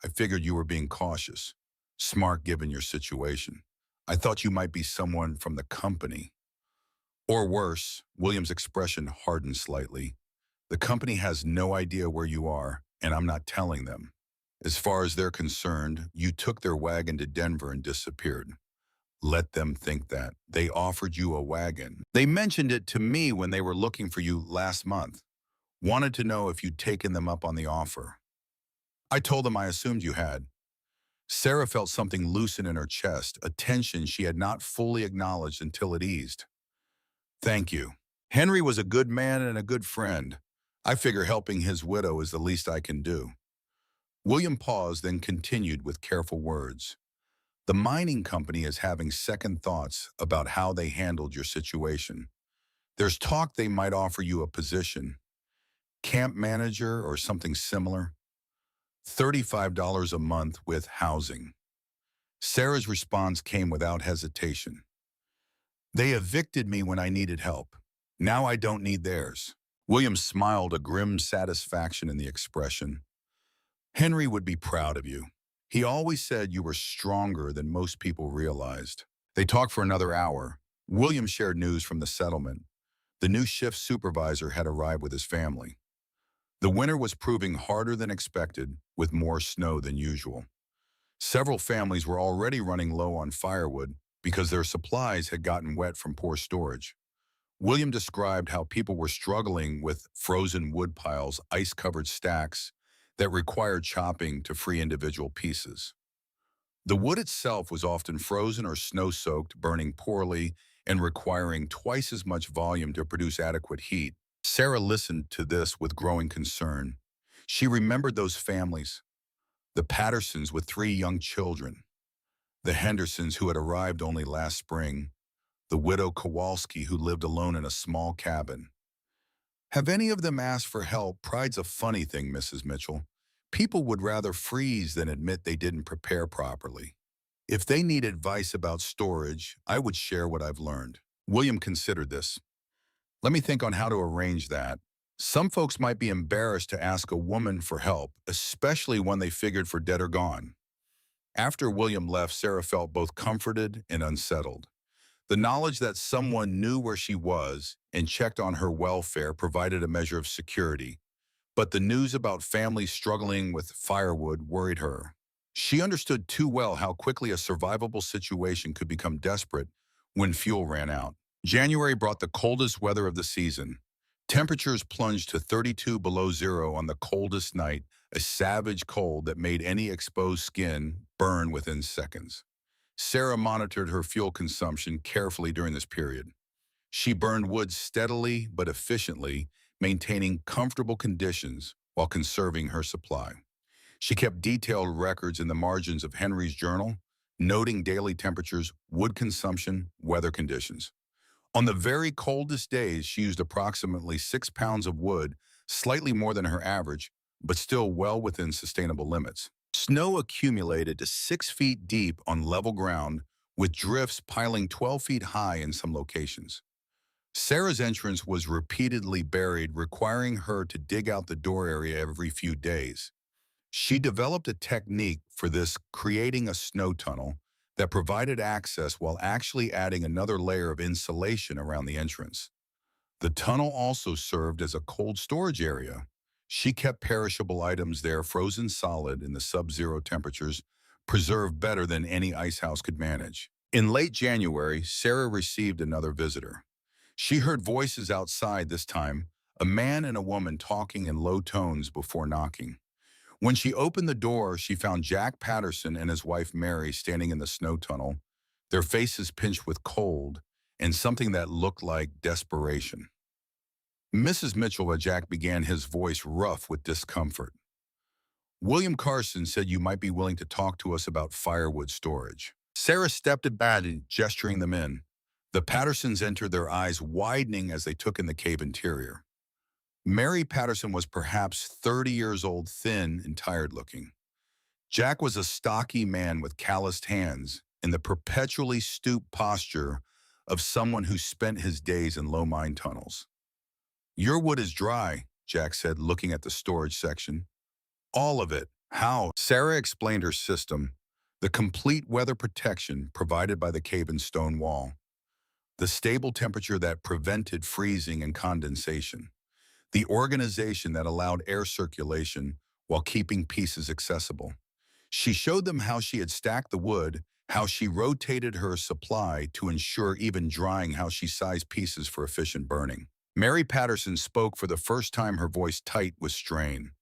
I figured you were being cautious, smart given your situation. I thought you might be someone from the company. Or worse, William's expression hardened slightly. The company has no idea where you are, and I'm not telling them. As far as they're concerned, you took their wagon to Denver and disappeared. Let them think that. They offered you a wagon. They mentioned it to me when they were looking for you last month. Wanted to know if you'd taken them up on the offer. I told them I assumed you had. Sarah felt something loosen in her chest, a tension she had not fully acknowledged until it eased. Thank you. Henry was a good man and a good friend. I figure helping his widow is the least I can do. William paused, then continued with careful words. The mining company is having second thoughts about how they handled your situation. There's talk they might offer you a position, camp manager or something similar. $35 a month with housing. Sarah's response came without hesitation. They evicted me when I needed help. Now I don't need theirs. William smiled, a grim satisfaction in the expression. Henry would be proud of you. He always said you were stronger than most people realized. They talked for another hour. William shared news from the settlement. The new shift supervisor had arrived with his family. The winter was proving harder than expected, with more snow than usual. Several families were already running low on firewood because their supplies had gotten wet from poor storage. William described how people were struggling with frozen wood piles, ice-covered stacks that required chopping to free individual pieces. The wood itself was often frozen or snow-soaked, burning poorly and requiring twice as much volume to produce adequate heat. Sarah listened to this with growing concern. She remembered those families, the Pattersons with 3 young children, the Hendersons who had arrived only last spring, the widow Kowalski who lived alone in a small cabin. Have any of them asked for help? Pride's a funny thing, Mrs. Mitchell. People would rather freeze than admit they didn't prepare properly. If they need advice about storage, I would share what I've learned. William considered this. Let me think on how to arrange that. Some folks might be embarrassed to ask a woman for help, especially when they figured for dead or gone. After William left, Sarah felt both comforted and unsettled. The knowledge that someone knew where she was and checked on her welfare provided a measure of security. But the news about families struggling with firewood worried her. She understood too well how quickly a survivable situation could become desperate when fuel ran out. January brought the coldest weather of the season. Temperatures plunged to 32 below zero on the coldest night, a savage cold that made any exposed skin burn within seconds. Sarah monitored her fuel consumption carefully during this period. She burned wood steadily but efficiently, maintaining comfortable conditions while conserving her supply. She kept detailed records in the margins of Henry's journal, noting daily temperatures, wood consumption, weather conditions. On the very coldest days, she used approximately 6 pounds of wood, slightly more than her average, but still well within sustainable limits. Snow accumulated to 6 feet deep on level ground, with drifts piling 12 feet high in some locations. Sarah's entrance was repeatedly buried, requiring her to dig out the door area every few days. She developed a technique for this, creating a snow tunnel that provided access while actually adding another layer of insulation around the entrance. The tunnel also served as a cold storage area. She kept perishable items there frozen solid in the sub-zero temperatures, preserved better than any ice house could manage. In late January, Sarah received another visitor. She heard voices outside this time, a man and a woman talking in low tones before knocking. When she opened the door, she found Jack Patterson and his wife Mary standing in the snow tunnel, their faces pinched with cold and something that looked like desperation. Mrs. Mitchell, Jack began, his voice rough with discomfort. William Carson said you might be willing to talk to us about firewood storage. Sarah stepped back, gesturing them in. The Pattersons entered, their eyes widening as they took in the cave interior. Mary Patterson was perhaps 30 years old, thin and tired-looking. Jack was a stocky man with calloused hands in the perpetually stooped posture of someone who spent his days in low mine tunnels. "Your wood is dry," Jack said, looking at the storage section. "All of it. How?" Sarah explained her system, the complete weather protection provided by the cave and stone wall, the stable temperature that prevented freezing and condensation, the organization that allowed air circulation while keeping pieces accessible. She showed them how she had stacked the wood, how she rotated her supply to ensure even drying, how she sized pieces for efficient burning. Mary Patterson spoke for the first time, her voice tight with strain.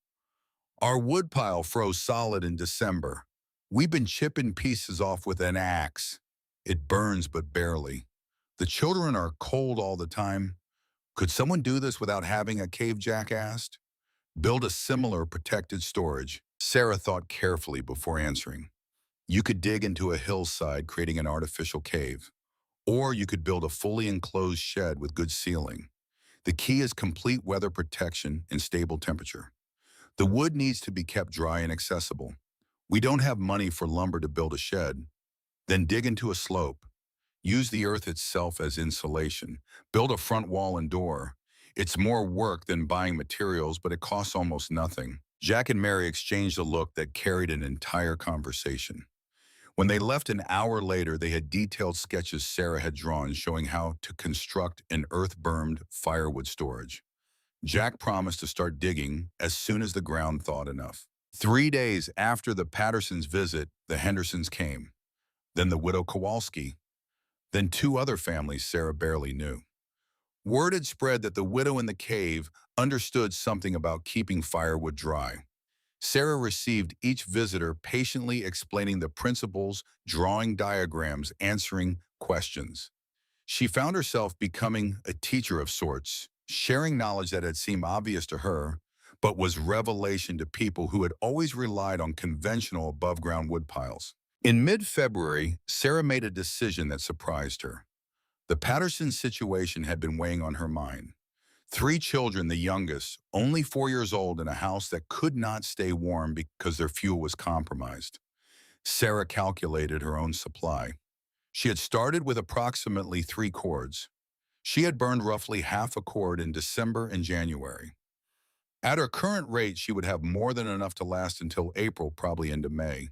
"Our woodpile froze solid in December. We've been chipping pieces off with an axe. It burns but barely. The children are cold all the time. Could someone do this without having a cave?" Jack asked. "Build a similar protected storage." Sarah thought carefully before answering. "You could dig into a hillside, creating an artificial cave. Or you could build a fully enclosed shed with good sealing. The key is complete weather protection and stable temperature. The wood needs to be kept dry and accessible. We don't have money for lumber to build a shed. Then dig into a slope. Use the earth itself as insulation. Build a front wall and door. It's more work than buying materials, but it costs almost nothing." Jack and Mary exchanged a look that carried an entire conversation. When they left an hour later, they had detailed sketches Sarah had drawn showing how to construct an earth-bermed firewood storage. Jack promised to start digging as soon as the ground thawed enough. 3 days after the Pattersons' visit, the Hendersons came. Then the widow Kowalski. Then two other families Sarah barely knew. Word had spread that the widow in the cave understood something about keeping firewood dry. Sarah received each visitor, patiently explaining the principles, drawing diagrams, answering questions. She found herself becoming a teacher of sorts, sharing knowledge that had seemed obvious to her, but was revelation to people who had always relied on conventional above-ground wood piles. In mid-February, Sarah made a decision that surprised her. The Patterson situation had been weighing on her mind. 3 children, the youngest, only 4 years old, in a house that could not stay warm because their fuel was compromised. Sarah calculated her own supply. She had started with approximately 3 cords. She had burned roughly half a cord in December and January. At her current rate, she would have more than enough to last until April, probably into May.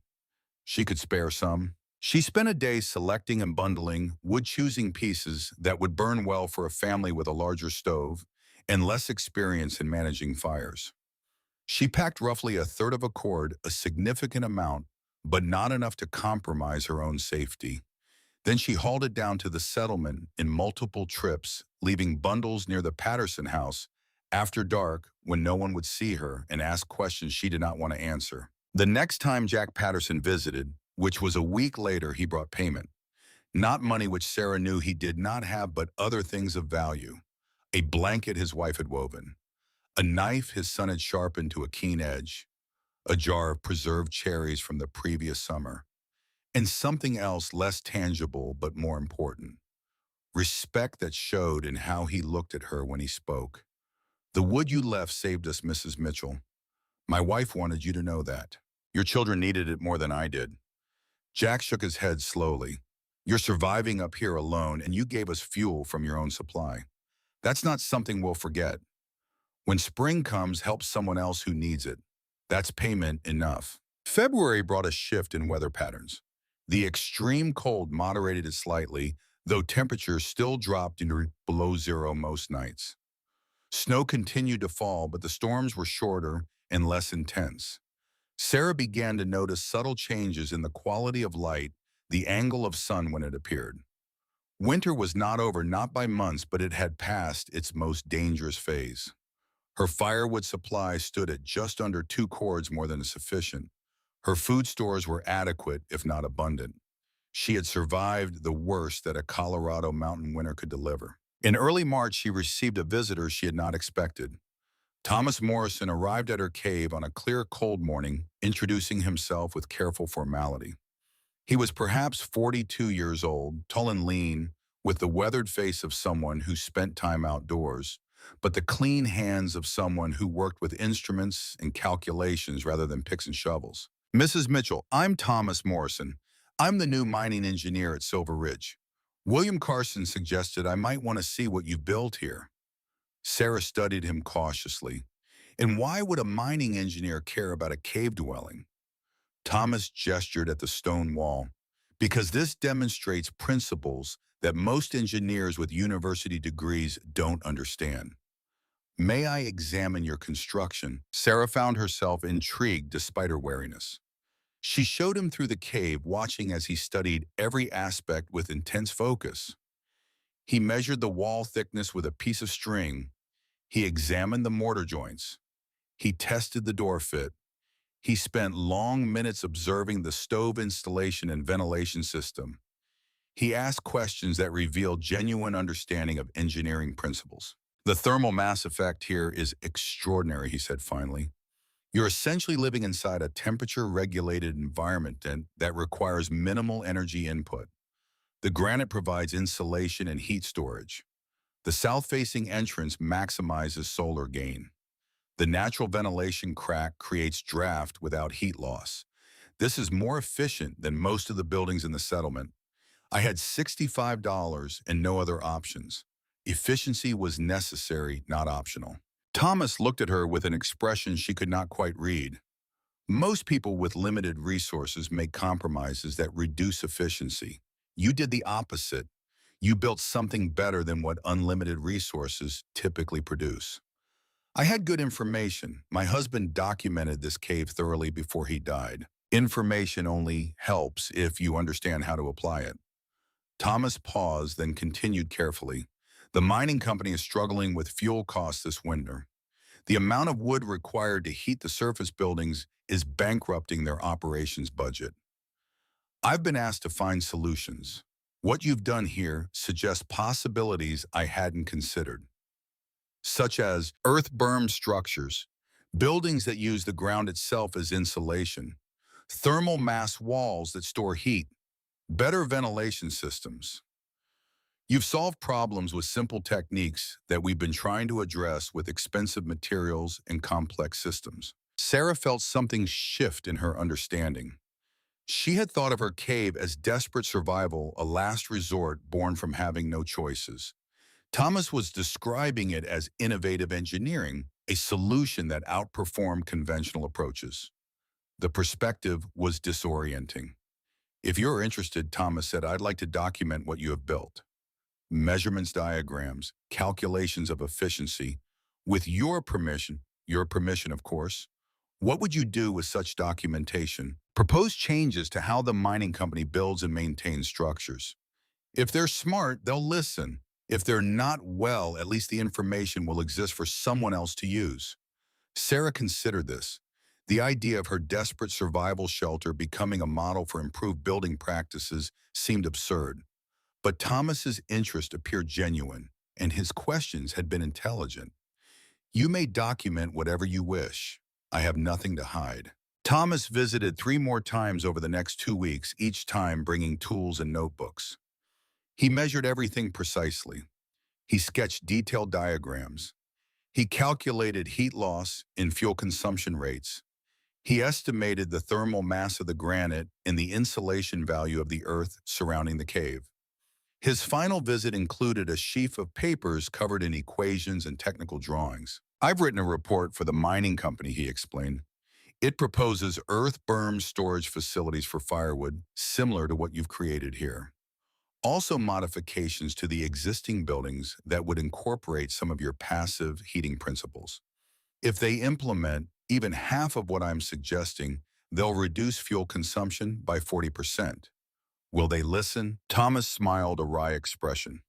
She could spare some. She spent a day selecting and bundling wood, choosing pieces that would burn well for a family with a larger stove and less experience in managing fires. She packed roughly a third of a cord, a significant amount, but not enough to compromise her own safety. Then she hauled it down to the settlement in multiple trips, leaving bundles near the Patterson house after dark when no one would see her and ask questions she did not want to answer. The next time Jack Patterson visited, which was a week later, he brought payment. Not money which Sarah knew he did not have, but other things of value. A blanket his wife had woven, a knife his son had sharpened to a keen edge, a jar of preserved cherries from the previous summer, and something else less tangible but more important. Respect that showed in how he looked at her when he spoke. The wood you left saved us, Mrs. Mitchell. My wife wanted you to know that. Your children needed it more than I did. Jack shook his head slowly. You're surviving up here alone, and you gave us fuel from your own supply. That's not something we'll forget. When spring comes, help someone else who needs it. That's payment enough. February brought a shift in weather patterns. The extreme cold moderated it slightly, though temperatures still dropped into below zero most nights. Snow continued to fall, but the storms were shorter and less intense. Sarah began to notice subtle changes in the quality of light, the angle of sun when it appeared. Winter was not over, not by months, but it had passed its most dangerous phase. Her firewood supply stood at just under 2 cords more than sufficient. Her food stores were adequate, if not abundant. She had survived the worst that a Colorado mountain winter could deliver. In early March, she received a visitor she had not expected. Thomas Morrison arrived at her cave on a clear, cold morning, introducing himself with careful formality. He was perhaps 42 years old, tall and lean, with the weathered face of someone who spent time outdoors, but the clean hands of someone who worked with instruments and calculations rather than picks and shovels. Mrs. Mitchell, I'm Thomas Morrison. I'm the new mining engineer at Silver Ridge. William Carson suggested I might want to see what you've built here. Sarah studied him cautiously. And why would a mining engineer care about a cave dwelling? Thomas gestured at the stone wall. Because this demonstrates principles that most engineers with university degrees don't understand. May I examine your construction? Sarah found herself intrigued despite her wariness. She showed him through the cave, watching as he studied every aspect with intense focus. He measured the wall thickness with a piece of string. He examined the mortar joints. He tested the door fit. He spent long minutes observing the stove installation and ventilation system. He asked questions that revealed genuine understanding of engineering principles. The thermal mass effect here is extraordinary, he said finally. You're essentially living inside a temperature-regulated environment that requires minimal energy input. The granite provides insulation and heat storage. The south-facing entrance maximizes solar gain. The natural ventilation crack creates draft without heat loss. This is more efficient than most of the buildings in the settlement. I had $65 and no other options. Efficiency was necessary, not optional. Thomas looked at her with an expression she could not quite read. Most people with limited resources make compromises that reduce efficiency. You did the opposite. You built something better than what unlimited resources typically produce. I had good information. My husband documented this cave thoroughly before he died. Information only helps if you understand how to apply it. Thomas paused, then continued carefully. The mining company is struggling with fuel costs this winter. The amount of wood required to heat the surface buildings is bankrupting their operations budget. I've been asked to find solutions. What you've done here suggests possibilities I hadn't considered, such as earth berm structures, buildings that use the ground itself as insulation, thermal mass walls that store heat, better ventilation systems. You've solved problems with simple techniques that we've been trying to address with expensive materials and complex systems. Sarah felt something shift in her understanding. She had thought of her cave as desperate survival, a last resort born from having no choices. Thomas was describing it as innovative engineering, a solution that outperformed conventional approaches. The perspective was disorienting. If you're interested, Thomas said, I'd like to document what you have built. Measurements diagrams, calculations of efficiency. With your permission, of course, what would you do with such documentation? Propose changes to how the mining company builds and maintains structures. If they're smart, they'll listen. If they're not, well, at least the information will exist for someone else to use. Sarah considered this. The idea of her desperate survival shelter becoming a model for improved building practices seemed absurd. But Thomas's interest appeared genuine, and his questions had been intelligent. You may document whatever you wish. I have nothing to hide. Thomas visited 3 more times over the next 2 weeks, each time bringing tools and notebooks. He measured everything precisely. He sketched detailed diagrams. He calculated heat loss and fuel consumption rates. He estimated the thermal mass of the granite and the insulation value of the earth surrounding the cave. His final visit included a sheaf of papers covered in equations and technical drawings. I've written a report for the mining company, he explained. It proposes earth berm storage facilities for firewood, similar to what you've created here. Also modifications to the existing buildings that would incorporate some of your passive heating principles. If they implement even half of what I'm suggesting, they'll reduce fuel consumption by 40%. Will they listen? Thomas smiled a wry expression.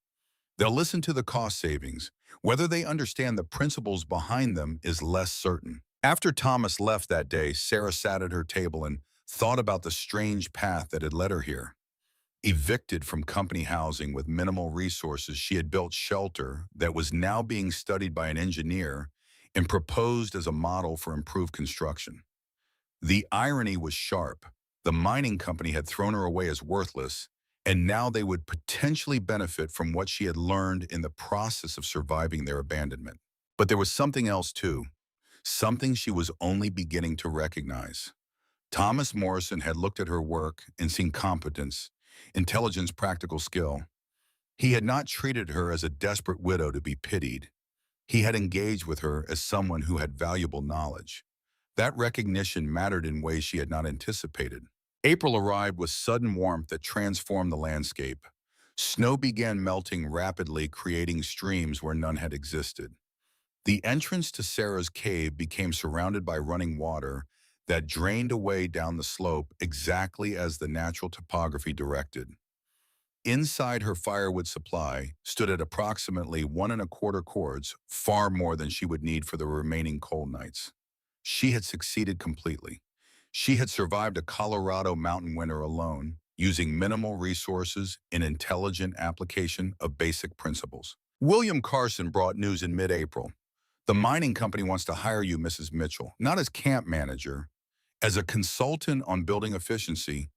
They'll listen to the cost savings. Whether they understand the principles behind them is less certain. After Thomas left that day, Sarah sat at her table and thought about the strange path that had led her here. Evicted from company housing with minimal resources, she had built shelter that was now being studied by an engineer and proposed as a model for improved construction. The irony was sharp. The mining company had thrown her away as worthless, and now they would potentially benefit from what she had learned in the process of surviving their abandonment. But there was something else too, something she was only beginning to recognize. Thomas Morrison had looked at her work and seen competence, intelligence, practical skill. He had not treated her as a desperate widow to be pitied. He had engaged with her as someone who had valuable knowledge. That recognition mattered in ways she had not anticipated. April arrived with sudden warmth that transformed the landscape. Snow began melting rapidly, creating streams where none had existed. The entrance to Sarah's cave became surrounded by running water that drained away down the slope exactly as the natural topography directed. Inside her firewood supply stood at approximately 1¼ cords, far more than she would need for the remaining cold nights. She had succeeded completely. She had survived a Colorado mountain winter alone, using minimal resources and intelligent application of basic principles. William Carson brought news in mid-April. The mining company wants to hire you, Mrs. Mitchell, not as camp manager, as a consultant on building efficiency,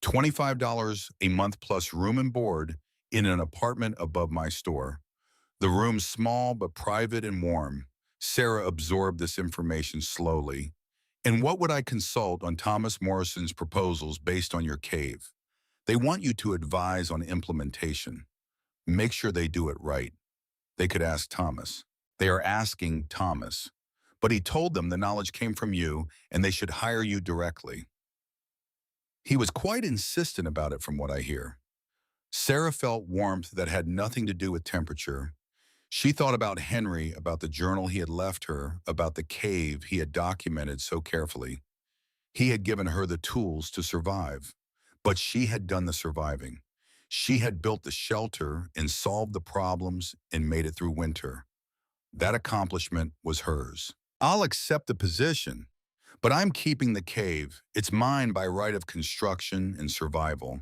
$25 a month plus room and board in an apartment above my store. The room's small but private and warm. Sarah absorbed this information slowly. And what would I consult on Thomas Morrison's proposals based on your cave? They want you to advise on implementation. Make sure they do it right. They could ask Thomas. They are asking Thomas. But he told them the knowledge came from you and they should hire you directly. He was quite insistent about it from what I hear. Sarah felt warmth that had nothing to do with temperature. She thought about Henry, about the journal he had left her, about the cave he had documented so carefully. He had given her the tools to survive, but she had done the surviving. She had built the shelter and solved the problems and made it through winter. That accomplishment was hers. I'll accept the position, but I'm keeping the cave. It's mine by right of construction and survival.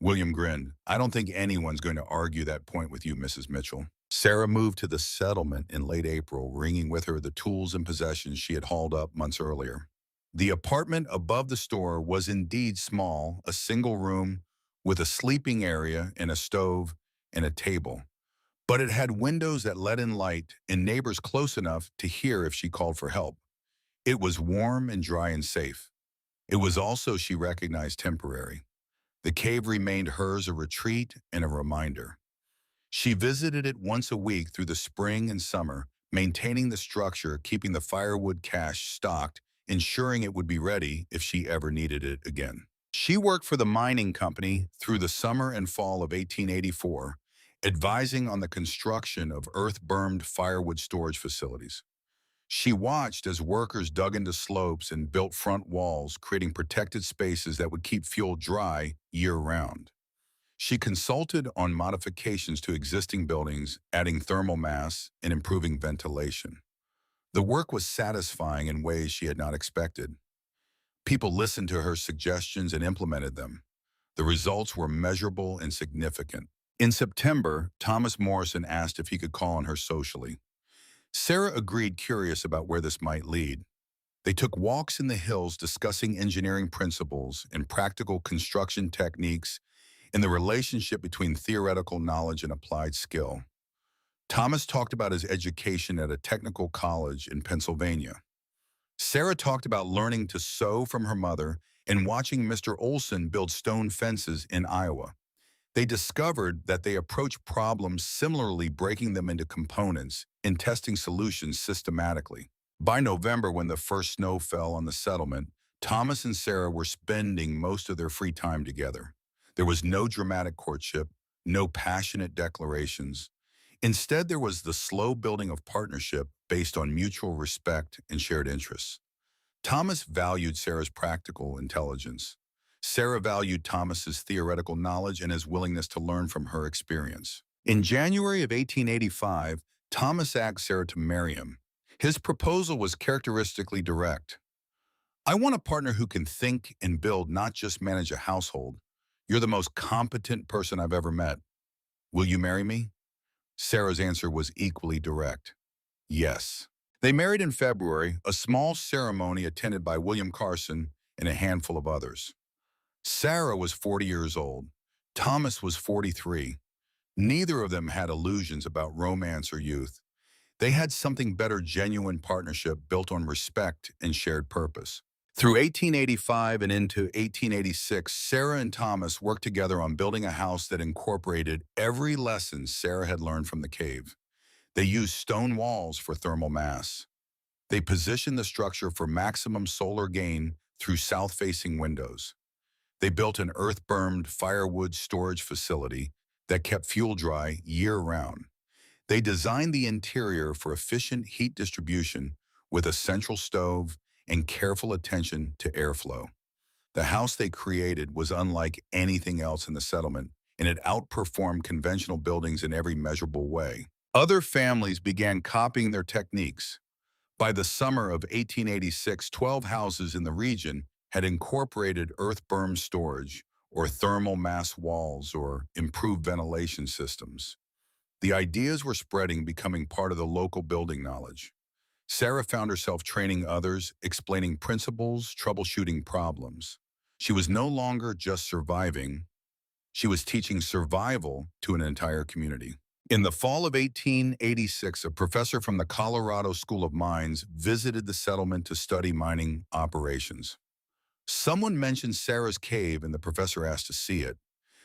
William grinned. I don't think anyone's going to argue that point with you, Mrs. Mitchell. Sarah moved to the settlement in late April, bringing with her the tools and possessions she had hauled up months earlier. The apartment above the store was indeed small, a single room with a sleeping area and a stove and a table. But it had windows that let in light and neighbors close enough to hear if she called for help. It was warm and dry and safe. It was also, she recognized, temporary. The cave remained hers, a retreat and a reminder. She visited it once a week through the spring and summer, maintaining the structure, keeping the firewood cache stocked, ensuring it would be ready if she ever needed it again. She worked for the mining company through the summer and fall of 1884, advising on the construction of earth-bermed firewood storage facilities. She watched as workers dug into slopes and built front walls, creating protected spaces that would keep fuel dry year-round. She consulted on modifications to existing buildings, adding thermal mass and improving ventilation. The work was satisfying in ways she had not expected. People listened to her suggestions and implemented them. The results were measurable and significant. In September, Thomas Morrison asked if he could call on her socially. Sarah agreed, curious about where this might lead. They took walks in the hills discussing engineering principles and practical construction techniques and the relationship between theoretical knowledge and applied skill. Thomas talked about his education at a technical college in Pennsylvania. Sarah talked about learning to sew from her mother and watching Mr. Olson build stone fences in Iowa. They discovered that they approach problems similarly, breaking them into components and testing solutions systematically. By November, when the first snow fell on the settlement, Thomas and Sarah were spending most of their free time together. There was no dramatic courtship, no passionate declarations. Instead, there was the slow building of partnership based on mutual respect and shared interests. Thomas valued Sarah's practical intelligence. Sarah valued Thomas's theoretical knowledge and his willingness to learn from her experience. In January of 1885, Thomas asked Sarah to marry him. His proposal was characteristically direct. "I want a partner who can think and build, not just manage a household. You're the most competent person I've ever met. Will you marry me?" Sarah's answer was equally direct. Yes. They married in February, a small ceremony attended by William Carson and a handful of others. Sarah was 40 years old. Thomas was 43. Neither of them had illusions about romance or youth. They had something better: genuine partnership built on respect and shared purpose. Through 1885 and into 1886, Sarah and Thomas worked together on building a house that incorporated every lesson Sarah had learned from the cave. They used stone walls for thermal mass. They positioned the structure for maximum solar gain through south-facing windows. They built an earth-burned firewood storage facility that kept fuel dry year-round. They designed the interior for efficient heat distribution with a central stove and careful attention to airflow. The house they created was unlike anything else in the settlement, and it outperformed conventional buildings in every measurable way. Other families began copying their techniques. By the summer of 1886, 12 houses in the region had incorporated earth-berm storage, or thermal mass walls, or improved ventilation systems. The ideas were spreading, becoming part of the local building knowledge. Sarah found herself training others, explaining principles, troubleshooting problems. She was no longer just surviving, she was teaching survival to an entire community. In the fall of 1886, a professor from the Colorado School of Mines visited the settlement to study mining operations. Someone mentioned Sarah's cave, and the professor asked to see it.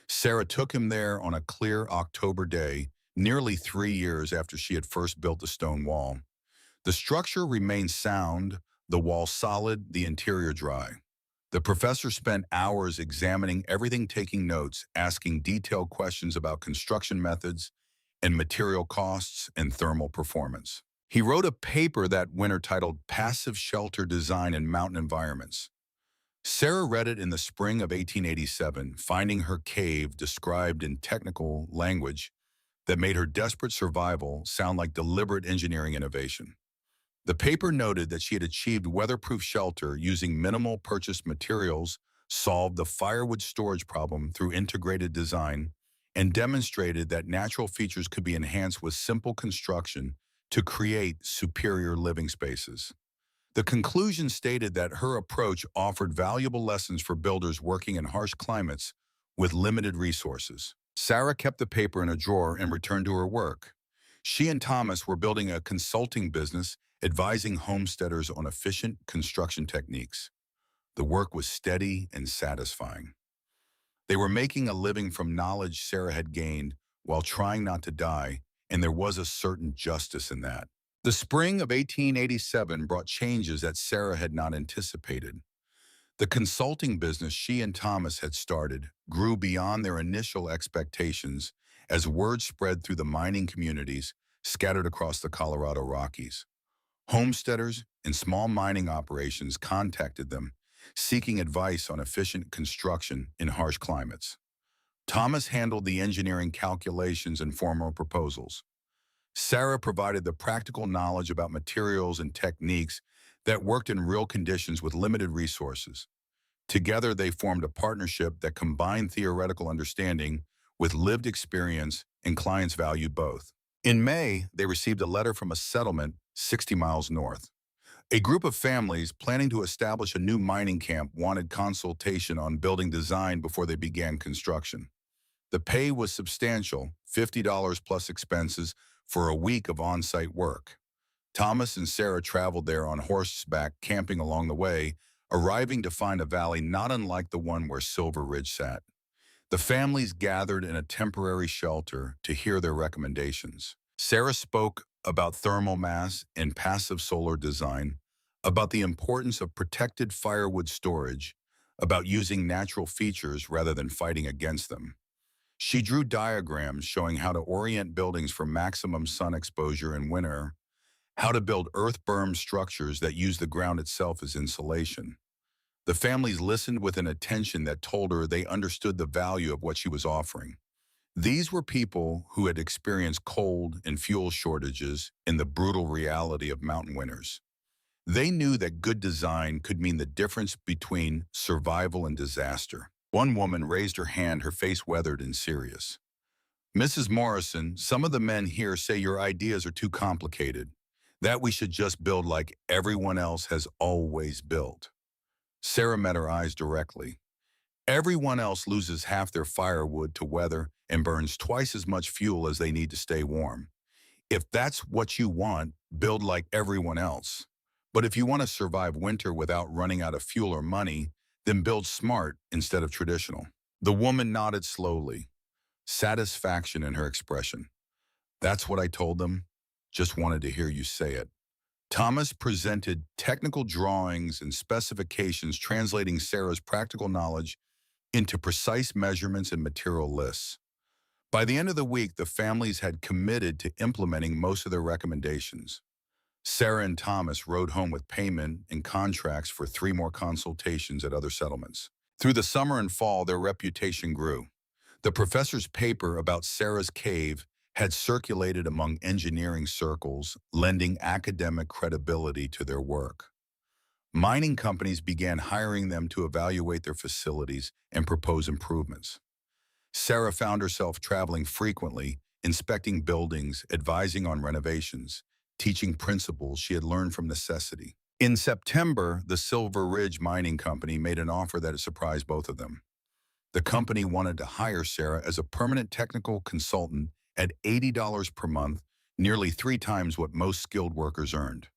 Sarah took him there on a clear October day, nearly 3 years after she had first built the stone wall. The structure remained sound, the wall solid, the interior dry. The professor spent hours examining everything, taking notes, asking detailed questions about construction methods and material costs and thermal performance. He wrote a paper that winter titled "Passive Shelter Design in Mountain Environments." Sarah read it in the spring of 1887, finding her cave described in technical language that made her desperate survival sound like deliberate engineering innovation. The paper noted that she had achieved weatherproof shelter using minimal purchased materials, solved the firewood storage problem through integrated design, and demonstrated that natural features could be enhanced with simple construction to create superior living spaces. The conclusion stated that her approach offered valuable lessons for builders working in harsh climates with limited resources. Sarah kept the paper in a drawer and returned to her work. She and Thomas were building a consulting business, advising homesteaders on efficient construction techniques. The work was steady and satisfying. They were making a living from knowledge Sarah had gained while trying not to die, and there was a certain justice in that. The spring of 1887 brought changes that Sarah had not anticipated. The consulting business she and Thomas had started grew beyond their initial expectations as word spread through the mining communities scattered across the Colorado Rockies. Homesteaders and small mining operations contacted them, seeking advice on efficient construction in harsh climates. Thomas handled the engineering calculations and formal proposals. Sarah provided the practical knowledge about materials and techniques that worked in real conditions with limited resources. Together, they formed a partnership that combined theoretical understanding with lived experience, and clients valued both. In May, they received a letter from a settlement 60 miles north. A group of families planning to establish a new mining camp wanted consultation on building design before they began construction. The pay was substantial, $50 plus expenses for a week of on-site work. Thomas and Sarah traveled there on horseback, camping along the way, arriving to find a valley not unlike the one where Silver Ridge sat. The families gathered in a temporary shelter to hear their recommendations. Sarah spoke about thermal mass and passive solar design, about the importance of protected firewood storage, about using natural features rather than fighting against them. She drew diagrams showing how to orient buildings for maximum sun exposure in winter, how to build earth-berm structures that use the ground itself as insulation. The families listened with an attention that told her they understood the value of what she was offering. These were people who had experienced cold and fuel shortages and the brutal reality of mountain winters. They knew that good design could mean the difference between survival and disaster. One woman raised her hand, her face weathered and serious. "Mrs. Morrison, some of the men here say your ideas are too complicated, that we should just build like everyone else has always built." Sarah met her eyes directly. Everyone else loses half their firewood to weather and burns twice as much fuel as they need to stay warm. If that's what you want, build like everyone else. But if you want to survive winter without running out of fuel or money, then build smart instead of traditional. The woman nodded slowly, satisfaction in her expression. "That's what I told them. Just wanted to hear you say it." Thomas presented technical drawings and specifications translating Sarah's practical knowledge into precise measurements and material lists. By the end of the week, the families had committed to implementing most of their recommendations. Sarah and Thomas rode home with payment and contracts for 3 more consultations at other settlements. Through the summer and fall, their reputation grew. The professor's paper about Sarah's cave had circulated among engineering circles, lending academic credibility to their work. Mining companies began hiring them to evaluate their facilities and propose improvements. Sarah found herself traveling frequently, inspecting buildings, advising on renovations, teaching principles she had learned from necessity. In September, the Silver Ridge Mining Company made an offer that surprised both of them. The company wanted to hire Sarah as a permanent technical consultant at $80 per month, nearly 3 times what most skilled workers earned.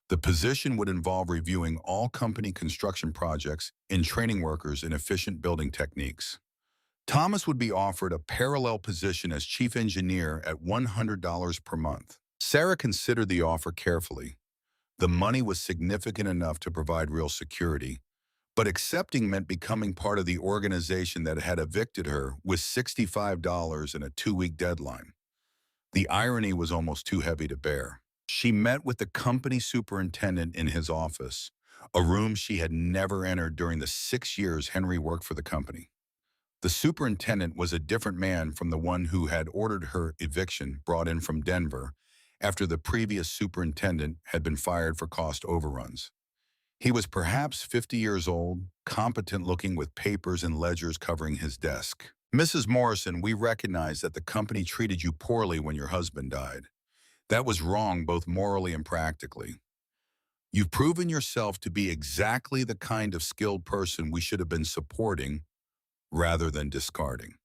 The position would involve reviewing all company construction projects and training workers in efficient building techniques. Thomas would be offered a parallel position as chief engineer at $100 per month. Sarah considered the offer carefully. The money was significant enough to provide real security, but accepting meant becoming part of the organization that had evicted her with $65 and a 2-week deadline. The irony was almost too heavy to bear. She met with the company superintendent in his office, a room she had never entered during the 6 years Henry worked for the company. The superintendent was a different man from the one who had ordered her eviction, brought in from Denver after the previous superintendent had been fired for cost overruns. He was perhaps 50 years old, competent-looking with papers and ledgers covering his desk. "Mrs. Morrison, we recognize that the company treated you poorly when your husband died. That was wrong both morally and practically. You've proven yourself to be exactly the kind of skilled person we should have been supporting rather than discarding."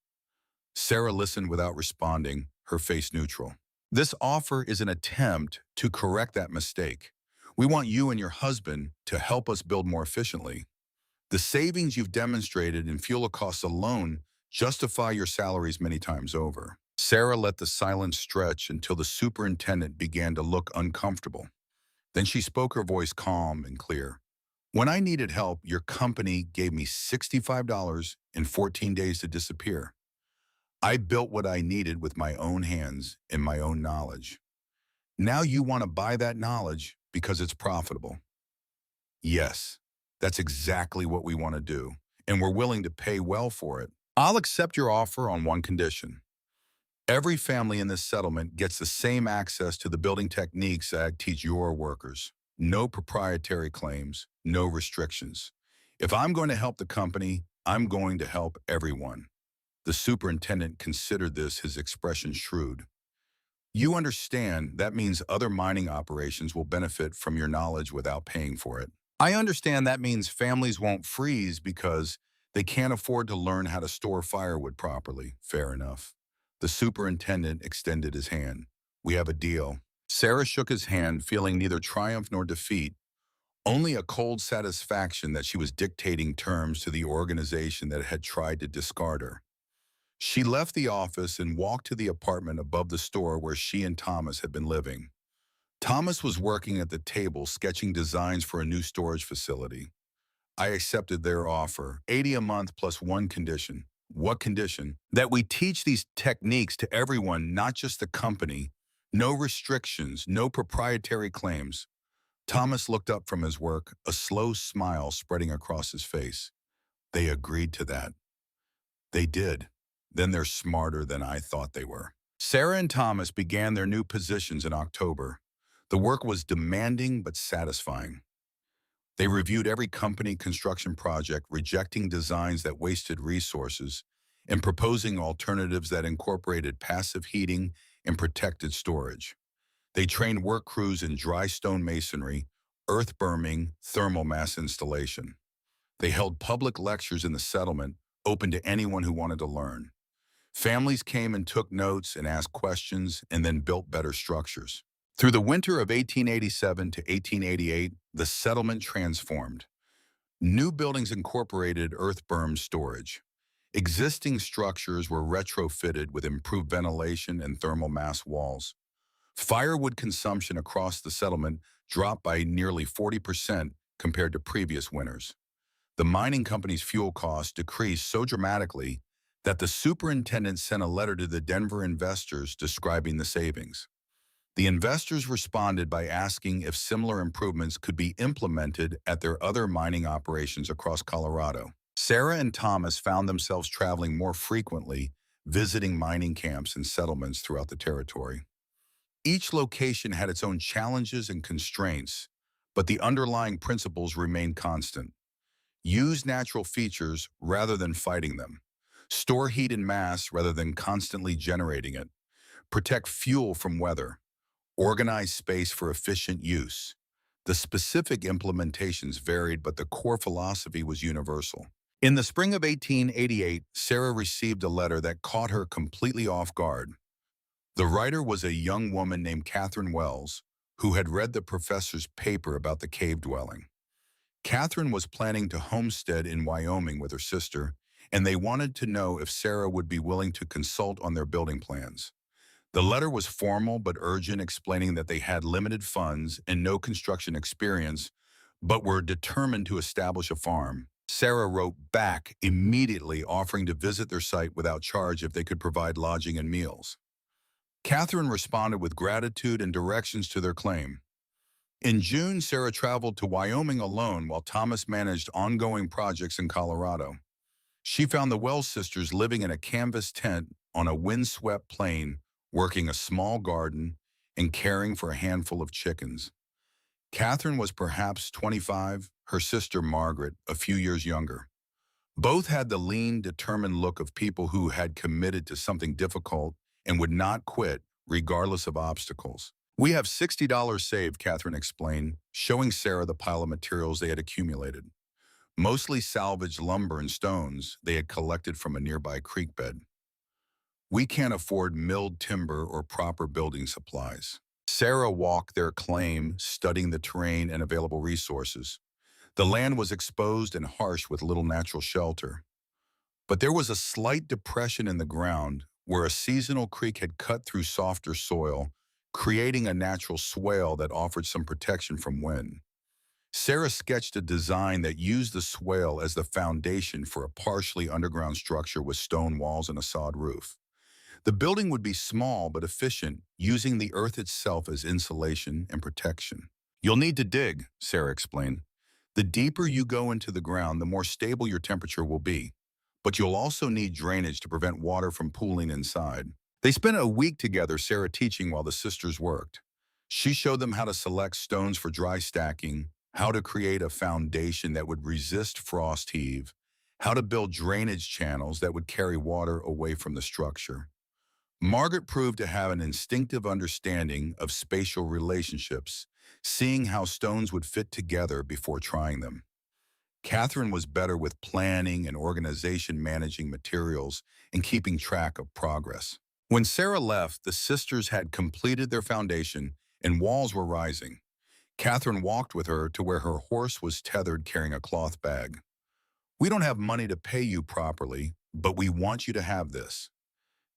Sarah listened without responding, her face neutral. "This offer is an attempt to correct that mistake. We want you and your husband to help us build more efficiently. The savings you've demonstrated in fuel costs alone justify your salaries many times over." Sarah let the silence stretch until the superintendent began to look uncomfortable. Then she spoke, her voice calm and clear. "When I needed help, your company gave me $65 and 14 days to disappear. I built what I needed with my own hands and my own knowledge. Now you want to buy that knowledge because it's profitable." "Yes, that's exactly what we want to do, and we're willing to pay well for it. I'll accept your offer on one condition. Every family in this settlement gets the same access to the building techniques that I teach your workers. No proprietary claims, no restrictions. If I'm going to help the company, I'm going to help everyone. The superintendent considered this his expression shrewd. You understand that means other mining operations will benefit from your knowledge without paying for it. I understand that means families won't freeze because they can't afford to learn how to store firewood properly. Fair enough. The superintendent extended his hand. We have a deal. Sarah shook his hand, feeling neither triumph nor defeat, only a cold satisfaction that she was dictating terms to the organization that had tried to discard her. She left the office and walked to the apartment above the store where she and Thomas had been living. Thomas was working at the table sketching designs for a new storage facility. I accepted their offer, 80 a month plus one condition. What condition? That we teach these techniques to everyone, not just the company. No restrictions, no proprietary claims. Thomas looked up from his work, a slow smile spreading across his face. They agreed to that. They did. Then they're smarter than I thought they were. Sarah and Thomas began their new positions in October. The work was demanding but satisfying. They reviewed every company construction project, rejecting designs that wasted resources and proposing alternatives that incorporated passive heating and protected storage. They trained work crews in dry stone masonry, earth berming, thermal mass installation. They held public lectures in the settlement, open to anyone who wanted to learn. Families came and took notes and asked questions and then built better structures. Through the winter of 1887 to 1888, the settlement transformed. New buildings incorporated earth berm storage. Existing structures were retrofitted with improved ventilation and thermal mass walls. Firewood consumption across the settlement dropped by nearly 40% compared to previous winters. The mining company's fuel costs decreased so dramatically that the superintendent sent a letter to the Denver investors describing the savings. The investors responded by asking if similar improvements could be implemented at their other mining operations across Colorado. Sarah and Thomas found themselves traveling more frequently, visiting mining camps and settlements throughout the territory. Each location had its own challenges and constraints, but the underlying principles remained constant. Use natural features rather than fighting them. Store heat in mass rather than constantly generating it. Protect fuel from weather. Organize space for efficient use. The specific implementations varied, but the core philosophy was universal. In the spring of 1888, Sarah received a letter that caught her completely off guard. The writer was a young woman named Catherine Wells, who had read the professor's paper about the cave dwelling. Catherine was planning to homestead in Wyoming with her sister, and they wanted to know if Sarah would be willing to consult on their building plans. The letter was formal but urgent, explaining that they had limited funds and no construction experience, but were determined to establish a farm. Sarah wrote back immediately, offering to visit their site without charge if they could provide lodging and meals. Catherine responded with gratitude and directions to their claim. In June, Sarah traveled to Wyoming alone while Thomas managed ongoing projects in Colorado. She found the Wells sisters living in a canvas tent on a windswept plain, working a small garden and caring for a handful of chickens. Catherine was perhaps 25, her sister Margaret a few years younger. Both had the lean, determined look of people who had committed to something difficult and would not quit regardless of obstacles. We have $60 saved, Catherine explained, showing Sarah the pile of materials they had accumulated. Mostly salvaged lumber and stones they had collected from a nearby creek bed. We can't afford milled timber or proper building supplies. Sarah walked their claim, studying the terrain and available resources. The land was exposed and harsh with little natural shelter. But there was a slight depression in the ground where a seasonal creek had cut through softer soil, creating a natural swale that offered some protection from wind. Sarah sketched a design that used the swale as the foundation for a partially underground structure with stone walls and a sod roof. The building would be small but efficient, using the earth itself as insulation and protection. You'll need to dig, Sarah explained. The deeper you go into the ground, the more stable your temperature will be. But you'll also need drainage to prevent water from pooling inside. They spent a week together, Sarah teaching while the sisters worked. She showed them how to select stones for dry stacking, how to create a foundation that would resist frost heave, how to build drainage channels that would carry water away from the structure. Margaret proved to have an instinctive understanding of spatial relationships, seeing how stones would fit together before trying them. Catherine was better with planning and organization, managing materials and keeping track of progress. When Sarah left, the sisters had completed their foundation and walls were rising. Catherine walked with her to where her horse was tethered carrying a cloth bag. "We don't have money to pay you properly, but we want you to have this."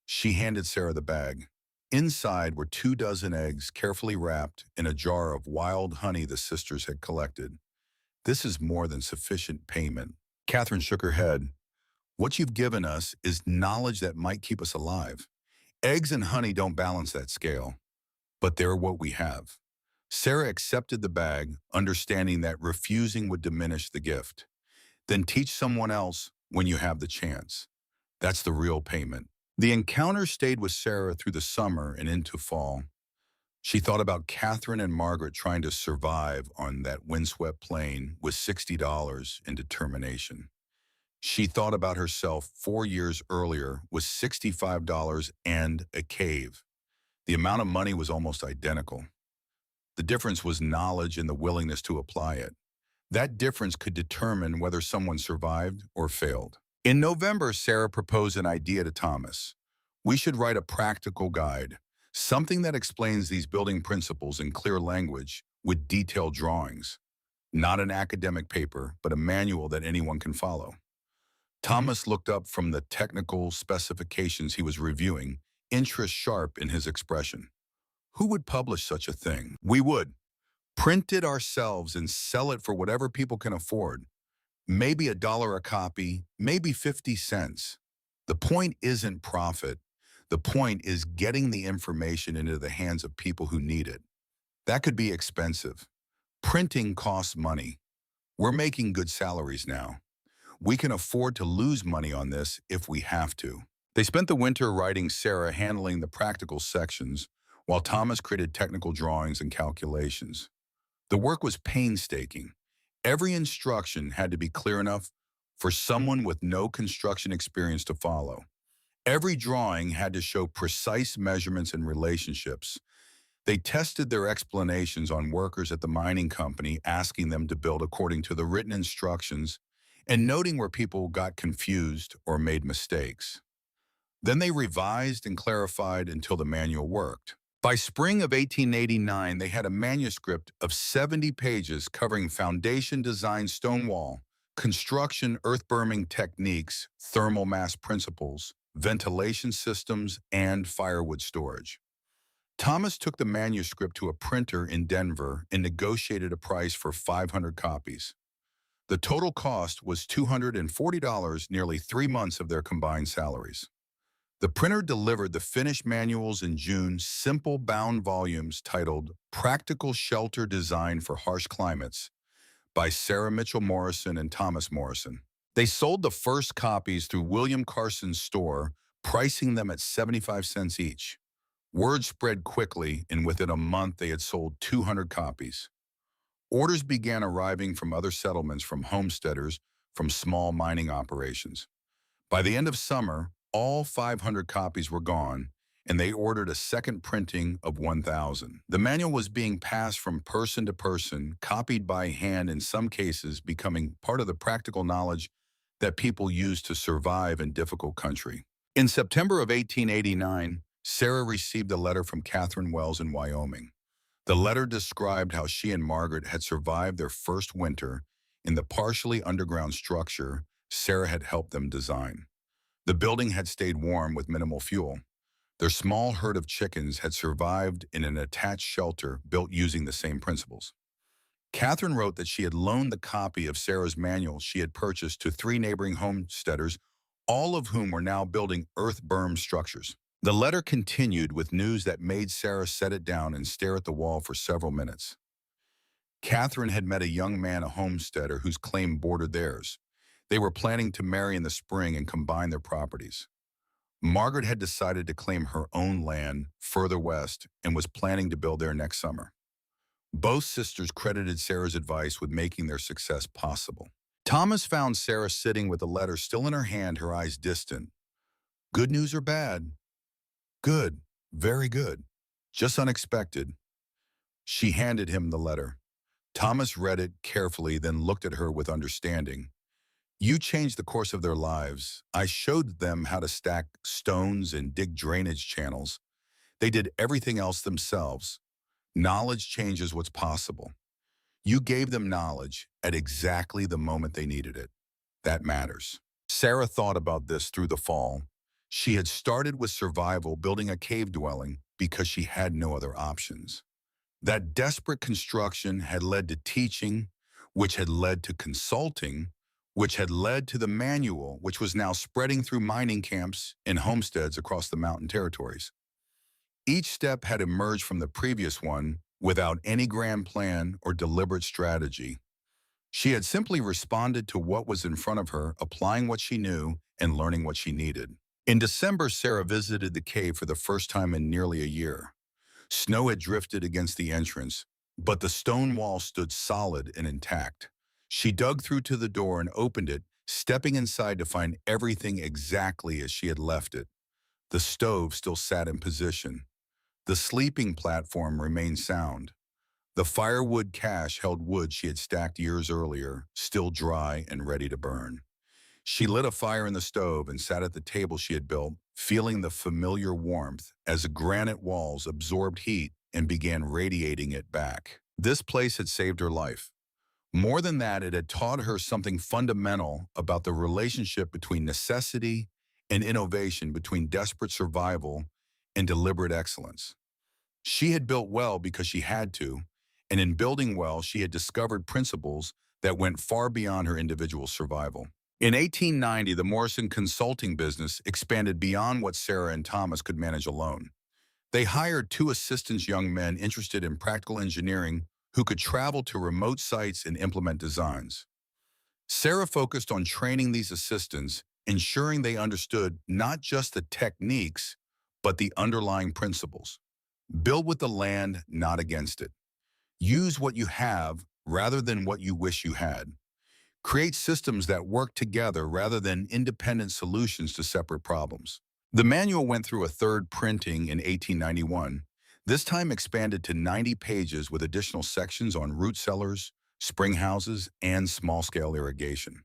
She handed Sarah the bag. Inside were 24 eggs carefully wrapped in a jar of wild honey the sisters had collected. "This is more than sufficient payment." Catherine shook her head. "What you've given us is knowledge that might keep us alive. Eggs and honey don't balance that scale, but they're what we have." Sarah accepted the bag, understanding that refusing would diminish the gift. "Then teach someone else when you have the chance. That's the real payment." The encounter stayed with Sarah through the summer and into fall. She thought about Catherine and Margaret trying to survive on that windswept plain with $60 and determination. She thought about herself 4 years earlier with $65 and a cave. The amount of money was almost identical. The difference was knowledge and the willingness to apply it. That difference could determine whether someone survived or failed. In November, Sarah proposed an idea to Thomas. "We should write a practical guide, something that explains these building principles in clear language with detailed drawings. Not an academic paper, but a manual that anyone can follow." Thomas looked up from the technical specifications he was reviewing, interest sharp in his expression. "Who would publish such a thing?" "We would. Print it ourselves and sell it for whatever people can afford. Maybe $1 a copy, maybe 50 cents. The point isn't profit. The point is getting the information into the hands of people who need it. That could be expensive. Printing costs money. We're making good salaries now. We can afford to lose money on this if we have to." They spent the winter writing, Sarah handling the practical sections, while Thomas created technical drawings and calculations. The work was painstaking. Every instruction had to be clear enough for someone with no construction experience to follow. Every drawing had to show precise measurements and relationships. They tested their explanations on workers at the mining company, asking them to build according to the written instructions and noting where people got confused or made mistakes. Then they revised and clarified until the manual worked. By spring of 1889, they had a manuscript of 70 pages covering foundation design, stone wall, construction, earth-berming techniques, thermal mass principles, ventilation systems, and firewood storage. Thomas took the manuscript to a printer in Denver and negotiated a price for 500 copies. The total cost was $240, nearly 3 months of their combined salaries. The printer delivered the finished manuals in June, simple bound volumes titled "Practical Shelter Design for Harsh Climates" by Sarah Mitchell Morrison and Thomas Morrison. They sold the first copies through William Carson's store, pricing them at 75 cents each. Word spread quickly, and within a month they had sold 200 copies. Orders began arriving from other settlements, from homesteaders, from small mining operations. By the end of summer, all 500 copies were gone, and they ordered a second printing of 1,000. The manual was being passed from person to person, copied by hand, in some cases becoming part of the practical knowledge that people used to survive in difficult country. In September of 1889, Sarah received a letter from Catherine Wells in Wyoming. The letter described how she and Margaret had survived their first winter in the partially underground structure Sarah had helped them design. The building had stayed warm with minimal fuel. Their small herd of chickens had survived in an attached shelter built using the same principles. Catherine wrote that she had loaned the copy of Sarah's manual she had purchased to 3 neighboring homesteaders, all of whom were now building earth-berm structures. The letter continued with news that made Sarah set it down and stare at the wall for several minutes. Catherine had met a young man, a homesteader, whose claim bordered theirs. They were planning to marry in the spring and combine their properties. Margaret had decided to claim her own land further west and was planning to build there next summer. Both sisters credited Sarah's advice with making their success possible. Thomas found Sarah sitting with the letter still in her hand, her eyes distant. Good news or bad? Good. Very good. Just unexpected. She handed him the letter. Thomas read it carefully, then looked at her with understanding. You changed the course of their lives. I showed them how to stack stones and dig drainage channels. They did everything else themselves. Knowledge changes what's possible. You gave them knowledge at exactly the moment they needed it. That matters. Sarah thought about this through the fall. She had started with survival, building a cave dwelling because she had no other options. That desperate construction had led to teaching, which had led to consulting, which had led to the manual, which was now spreading through mining camps and homesteads across the mountain territories. Each step had emerged from the previous one without any grand plan or deliberate strategy. She had simply responded to what was in front of her, applying what she knew and learning what she needed. In December, Sarah visited the cave for the first time in nearly a year. Snow had drifted against the entrance, but the stone wall stood solid and intact. She dug through to the door and opened it, stepping inside to find everything exactly as she had left it. The stove still sat in position. The sleeping platform remained sound. The firewood cache held wood she had stacked years earlier, still dry and ready to burn. She lit a fire in the stove and sat at the table she had built, feeling the familiar warmth as the granite walls absorbed heat and began radiating it back. This place had saved her life. More than that, it had taught her something fundamental about the relationship between necessity and innovation, between desperate survival and deliberate excellence. She had built well because she had to, and in building well, she had discovered principles that went far beyond her individual survival. In 1890, the Morrison consulting business expanded beyond what Sarah and Thomas could manage alone. They hired two assistant young men interested in practical engineering who could travel to remote sites and implement designs. Sarah focused on training these assistants, ensuring they understood not just the techniques, but the underlying principles. Build with the land, not against it. Use what you have rather than what you wish you had. Create systems that work together rather than independent solutions to separate problems. The manual went through a third printing in 1891, this time expanded to 90 pages with additional sections on root cellars, spring houses, and small-scale irrigation.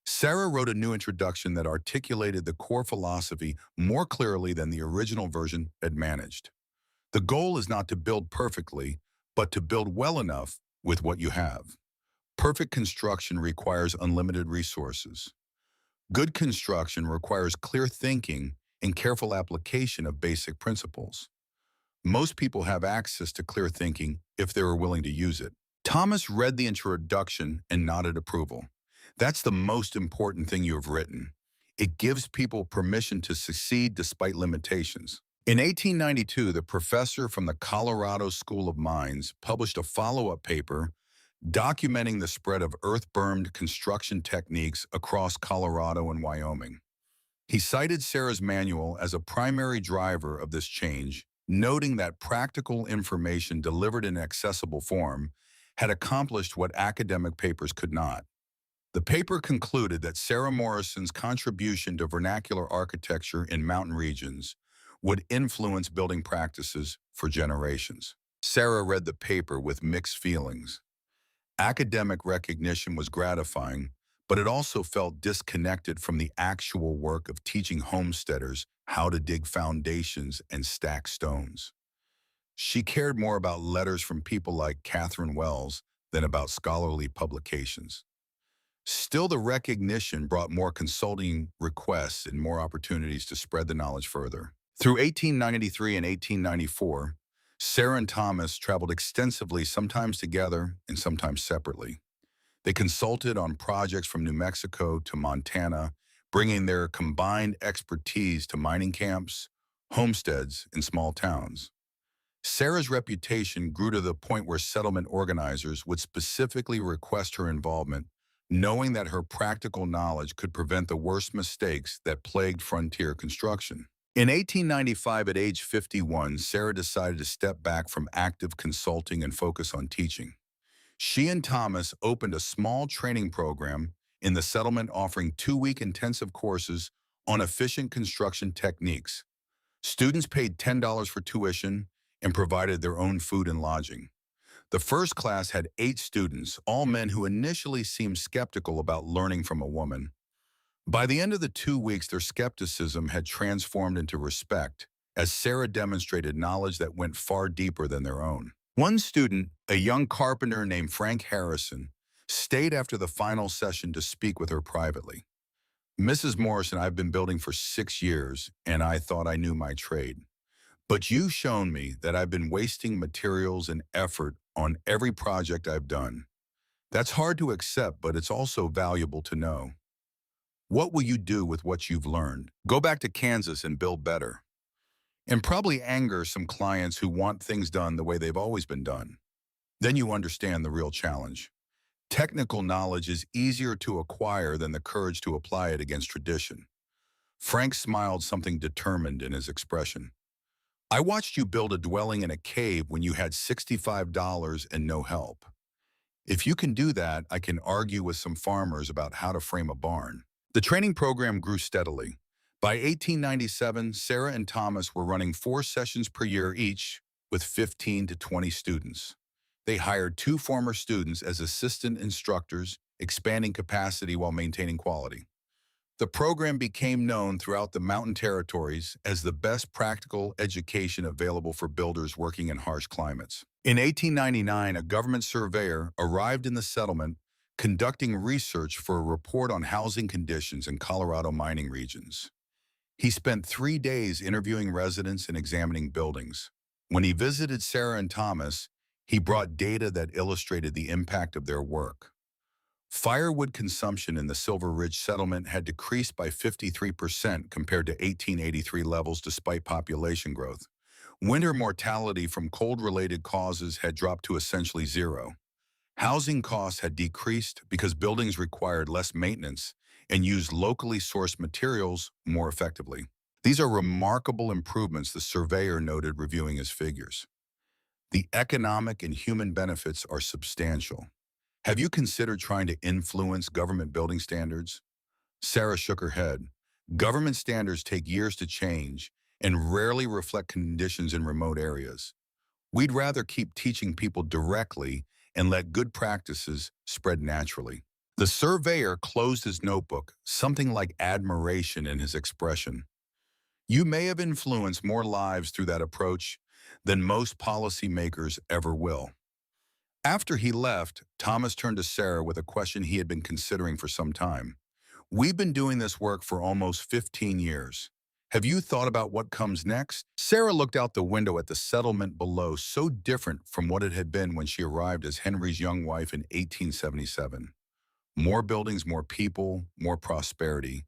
Sarah wrote a new introduction that articulated the core philosophy more clearly than the original version had managed. The goal is not to build perfectly, but to build well enough with what you have. Perfect construction requires unlimited resources. Good construction requires clear thinking and careful application of basic principles. Most people have access to clear thinking if they are willing to use it. Thomas read the introduction and nodded approval. That's the most important thing you have written. It gives people permission to succeed despite limitations. In 1892, the professor from the Colorado School of Mines published a follow-up paper documenting the spread of earth-bermed construction techniques across Colorado and Wyoming. He cited Sarah's manual as a primary driver of this change, noting that practical information delivered in accessible form had accomplished what academic papers could not. The paper concluded that Sarah Morrison's contribution to vernacular architecture in mountain regions would influence building practices for generations. Sarah read the paper with mixed feelings. Academic recognition was gratifying, but it also felt disconnected from the actual work of teaching homesteaders how to dig foundations and stack stones. She cared more about letters from people like Catherine Wells than about scholarly publications. Still, the recognition brought more consulting requests and more opportunities to spread the knowledge further. Through 1893 and 1894, Sarah and Thomas traveled extensively, sometimes together and sometimes separately. They consulted on projects from New Mexico to Montana, bringing their combined expertise to mining camps, homesteads, and small towns. Sarah's reputation grew to the point where settlement organizers would specifically request her involvement, knowing that her practical knowledge could prevent the worst mistakes that plagued frontier construction. In 1895, at age 51, Sarah decided to step back from active consulting and focus on teaching. She and Thomas opened a small training program in the settlement offering 2-week intensive courses on efficient construction techniques. Students paid $10 for tuition and provided their own food and lodging. The first class had 8 students, all men who initially seemed skeptical about learning from a woman. By the end of the 2 weeks, their skepticism had transformed into respect, as Sarah demonstrated knowledge that went far deeper than their own. One student, a young carpenter named Frank Harrison, stayed after the final session to speak with her privately. "Mrs. Morrison, I've been building for 6 years, and I thought I knew my trade. But you've shown me that I've been wasting materials and effort on every project I've done. That's hard to accept, but it's also valuable to know. What will you do with what you've learned? Go back to Kansas and build better." And probably anger some clients who want things done the way they've always been done. Then you understand the real challenge. Technical knowledge is easier to acquire than the courage to apply it against tradition. Frank smiled, something determined in his expression. "I watched you build a dwelling in a cave when you had $65 and no help. If you can do that, I can argue with some farmers about how to frame a barn." The training program grew steadily. By 1897, Sarah and Thomas were running 4 sessions per year each, with 15 to 20 students. They hired 2 former students as assistant instructors, expanding capacity while maintaining quality. The program became known throughout the Mountain Territories as the best practical education available for builders working in harsh climates. In 1899, a government surveyor arrived in the settlement conducting research for a report on housing conditions in Colorado mining regions. He spent 3 days interviewing residents and examining buildings. When he visited Sarah and Thomas, he brought data that illustrated the impact of their work. Firewood consumption in the Silver Ridge settlement had decreased by 53% compared to 1883 levels despite population growth. Winter mortality from cold-related causes had dropped to essentially zero. Housing costs had decreased because buildings required less maintenance and used locally sourced materials more effectively. These are remarkable improvements, the surveyor noted, reviewing his figures. The economic and human benefits are substantial. Have you considered trying to influence government building standards? Sarah shook her head. Government standards take years to change and rarely reflect conditions in remote areas. We'd rather keep teaching people directly and let good practices spread naturally. The surveyor closed his notebook, something like admiration in his expression. You may have influenced more lives through that approach than most policymakers ever will. After he left, Thomas turned to Sarah with a question he had been considering for some time. "We've been doing this work for almost 15 years. Have you thought about what comes next?" Sarah looked out the window at the settlement below, so different from what it had been when she arrived as Henry's young wife in 1877. More buildings, more people, more prosperity.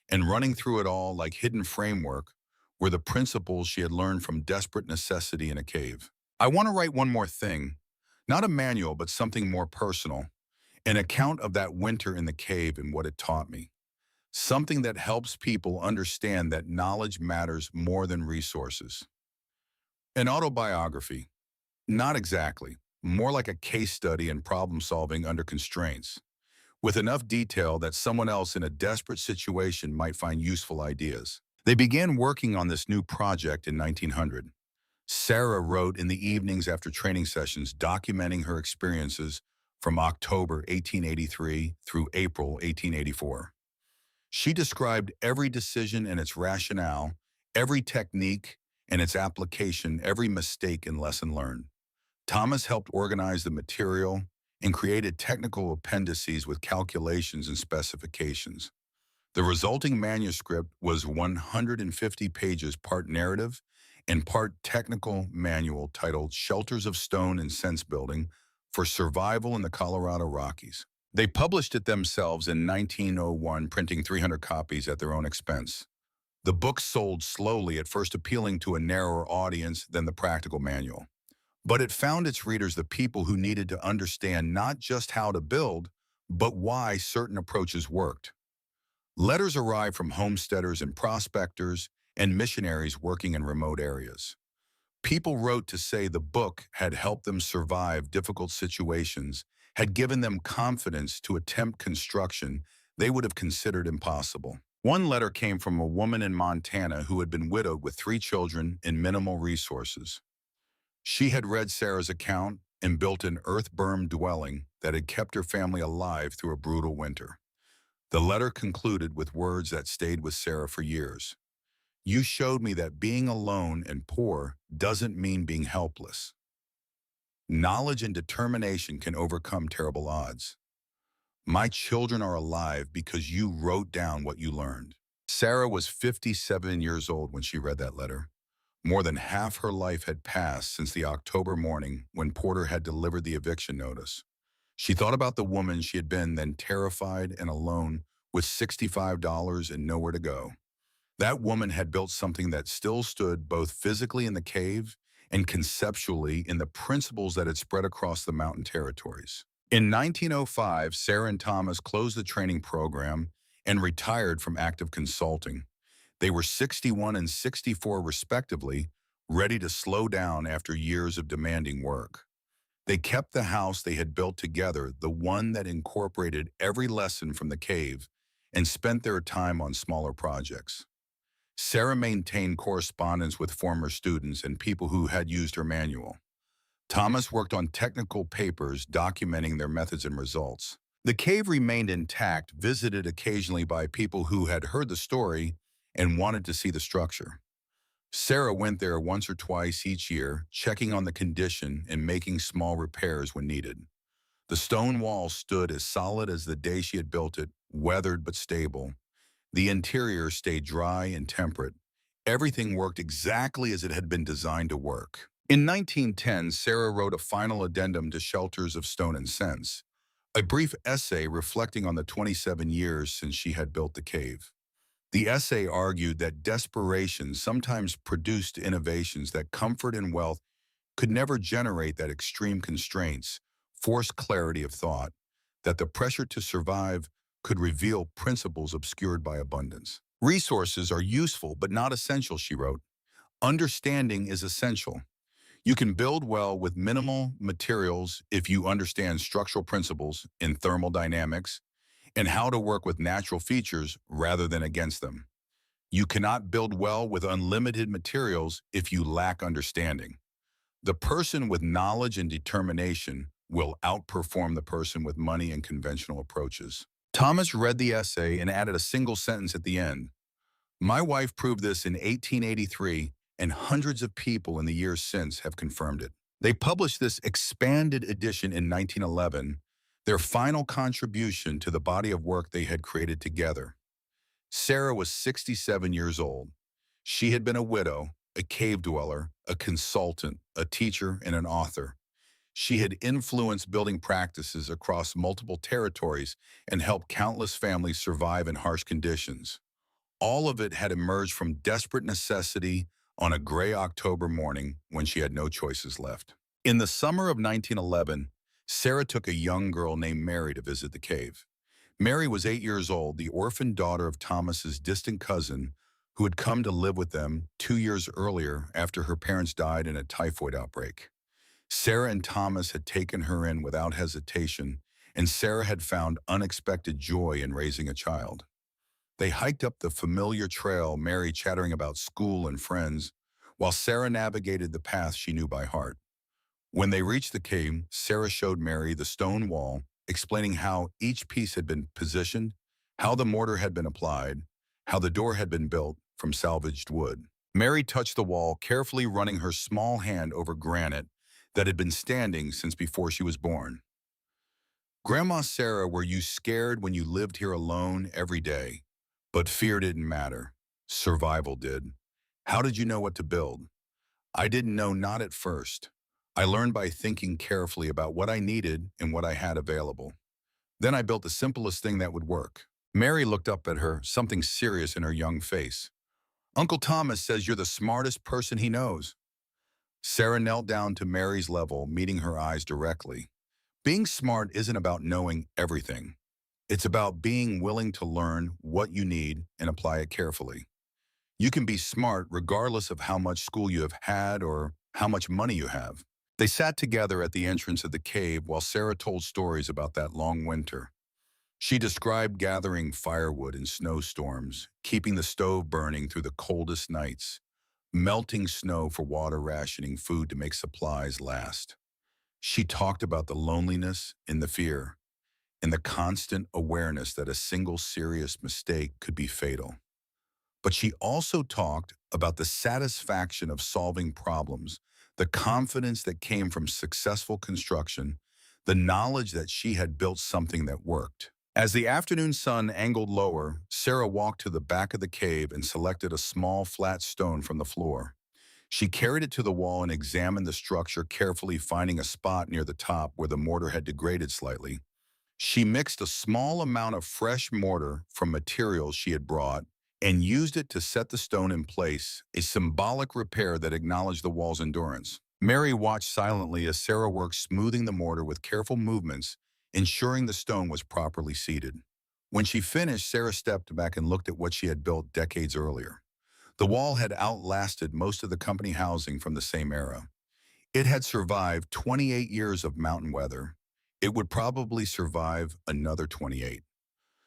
And running through it all like hidden framework were the principles she had learned from desperate necessity in a cave. "I want to write one more thing. Not a manual, but something more personal. An account of that winter in the cave and what it taught me. Something that helps people understand that knowledge matters more than resources." An autobiography. Not exactly. More like a case study in problem solving under constraints, with enough detail that someone else in a desperate situation might find useful ideas. They began working on this new project in 1900. Sarah wrote in the evenings after training sessions, documenting her experiences from October 1883 through April 1884. She described every decision and its rationale, every technique and its application, every mistake and lesson learned. Thomas helped organize the material and created technical appendices with calculations and specifications. The resulting manuscript was 150 pages, part narrative and part technical manual titled "Shelters of Stone and Sense Building for Survival in the Colorado Rockies." They published it themselves in 1901, printing 300 copies at their own expense. The book sold slowly, at first appealing to a narrower audience than the practical manual. But it found its readers the people who needed to understand not just how to build, but why certain approaches worked. Letters arrived from homesteaders and prospectors, and missionaries working in remote areas. People wrote to say the book had helped them survive difficult situations, had given them confidence to attempt construction they would have considered impossible. One letter came from a woman in Montana who had been widowed with 3 children and minimal resources. She had read Sarah's account and built an earth-berm dwelling that had kept her family alive through a brutal winter. The letter concluded with words that stayed with Sarah for years. You showed me that being alone and poor doesn't mean being helpless. Knowledge and determination can overcome terrible odds. My children are alive because you wrote down what you learned. Sarah was 57 years old when she read that letter. More than half her life had passed since the October morning when Porter had delivered the eviction notice. She thought about the woman she had been, then terrified and alone with $65 and nowhere to go. That woman had built something that still stood both physically in the cave and conceptually in the principles that had spread across the mountain territories. In 1905, Sarah and Thomas closed the training program and retired from active consulting. They were 61 and 64 respectively, ready to slow down after years of demanding work. They kept the house they had built together, the one that incorporated every lesson from the cave, and spent their time on smaller projects. Sarah maintained correspondence with former students and people who had used her manual. Thomas worked on technical papers documenting their methods and results. The cave remained intact, visited occasionally by people who had heard the story and wanted to see the structure. Sarah went there once or twice each year, checking on the condition and making small repairs when needed. The stone wall stood as solid as the day she had built it, weathered but stable. The interior stayed dry and temperate. Everything worked exactly as it had been designed to work. In 1910, Sarah wrote a final addendum to Shelters of Stone and Sense, a brief essay reflecting on the 27 years since she had built the cave. The essay argued that desperation sometimes produced innovations, that comfort and wealth could never generate, that extreme constraints forced clarity of thought, that the pressure to survive could reveal principles obscured by abundance. Resources are useful but not essential, she wrote. Understanding is essential. You can build well with minimal materials if you understand structural principles in thermodynamics and how to work with natural features rather than against them. You cannot build well with unlimited materials if you lack understanding. The person with knowledge and determination will outperform the person with money and conventional approaches. Thomas read the essay and added a single sentence at the end. My wife proved this in 1883, and hundreds of people in the years since have confirmed it. They published this expanded edition in 1911, their final contribution to the body of work they had created together. Sarah was 67 years old. She had been a widow, a cave dweller, a consultant, a teacher, and an author. She had influenced building practices across multiple territories and helped countless families survive in harsh conditions. All of it had emerged from desperate necessity on a gray October morning when she had no choices left. In the summer of 1911, Sarah took a young girl named Mary to visit the cave. Mary was 8 years old, the orphaned daughter of Thomas's distant cousin who had come to live with them 2 years earlier after her parents died in a typhoid outbreak. Sarah and Thomas had taken her in without hesitation, and Sarah had found unexpected joy in raising a child. They hiked up the familiar trail, Mary chattering about school and friends, while Sarah navigated the path she knew by heart. When they reached the cave, Sarah showed Mary the stone wall, explaining how each piece had been positioned, how the mortar had been applied, how the door had been built from salvaged wood. Mary touched the wall, carefully running her small hand over granite that had been standing since before she was born. Grandma Sarah, were you scared when you lived here alone every day? But fear didn't matter. Survival did. How did you know what to build? I didn't know, not at first. I learned by thinking carefully about what I needed and what I had available. Then I built the simplest thing that would work. Mary looked up at her, something serious in her young face. Uncle Thomas says you're the smartest person he knows. Sarah knelt down to Mary's level, meeting her eyes directly. Being smart isn't about knowing everything. It's about being willing to learn what you need and apply it carefully. You can be smart regardless of how much school you have had or how much money you have. They sat together at the entrance of the cave while Sarah told stories about that long winter. She described gathering firewood in snowstorms, keeping the stove burning through the coldest nights, melting snow for water rationing food to make supplies last. She talked about the loneliness and the fear, and the constant awareness that a single serious mistake could be fatal. But she also talked about the satisfaction of solving problems, the confidence that came from successful construction, the knowledge that she had built something that worked. As the afternoon sun angled lower, Sarah walked to the back of the cave and selected a small flat stone from the floor. She carried it to the wall and examined the structure carefully, finding a spot near the top where the mortar had degraded slightly. She mixed a small amount of fresh mortar from materials she had brought and used it to set the stone in place, a symbolic repair that acknowledged the wall's endurance. Mary watched silently as Sarah worked, smoothing the mortar with careful movements, ensuring the stone was properly seated. When she finished, Sarah stepped back and looked at what she had built decades earlier. The wall had outlasted most of the company housing from the same era. It had survived 28 years of mountain weather. It would probably survive another 28.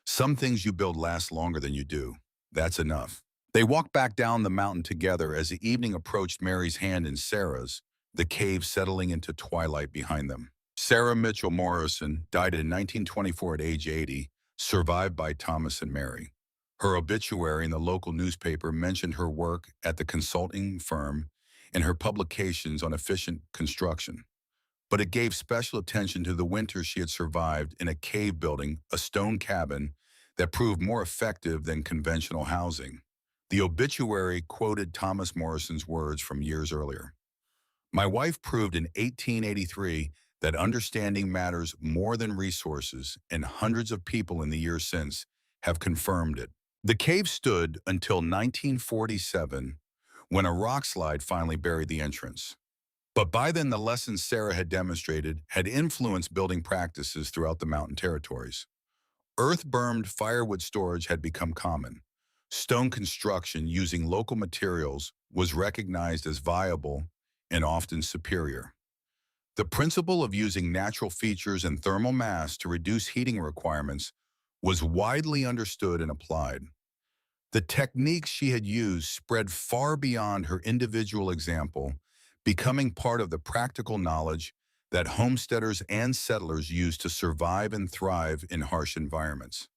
Some things you build last longer than you do. That's enough. They walked back down the mountain together as the evening approached. Mary's hand in Sarah's, the cave settling into twilight behind them. Sarah Mitchell Morrison died in 1924 at age 80, survived by Thomas and Mary. Her obituary in the local newspaper mentioned her work at the consulting firm and her publications on efficient construction. But it gave special attention to the winter she had survived in a cave building, a stone cabin that proved more effective than conventional housing. The obituary quoted Thomas Morrison's words from years earlier. My wife proved in 1883 that understanding matters more than resources, and hundreds of people in the years since have confirmed it. The cave stood until 1947, when a rock slide finally buried the entrance. But by then, the lessons Sarah had demonstrated had influenced building practices throughout the mountain territories. Earth-burned firewood storage had become common. Stone construction using local materials was recognized as viable and often superior. The principle of using natural features and thermal mass to reduce heating requirements was widely understood and applied. The techniques she had used spread far beyond her individual example, becoming part of the practical knowledge that homesteaders and settlers used to survive and thrive in harsh environments.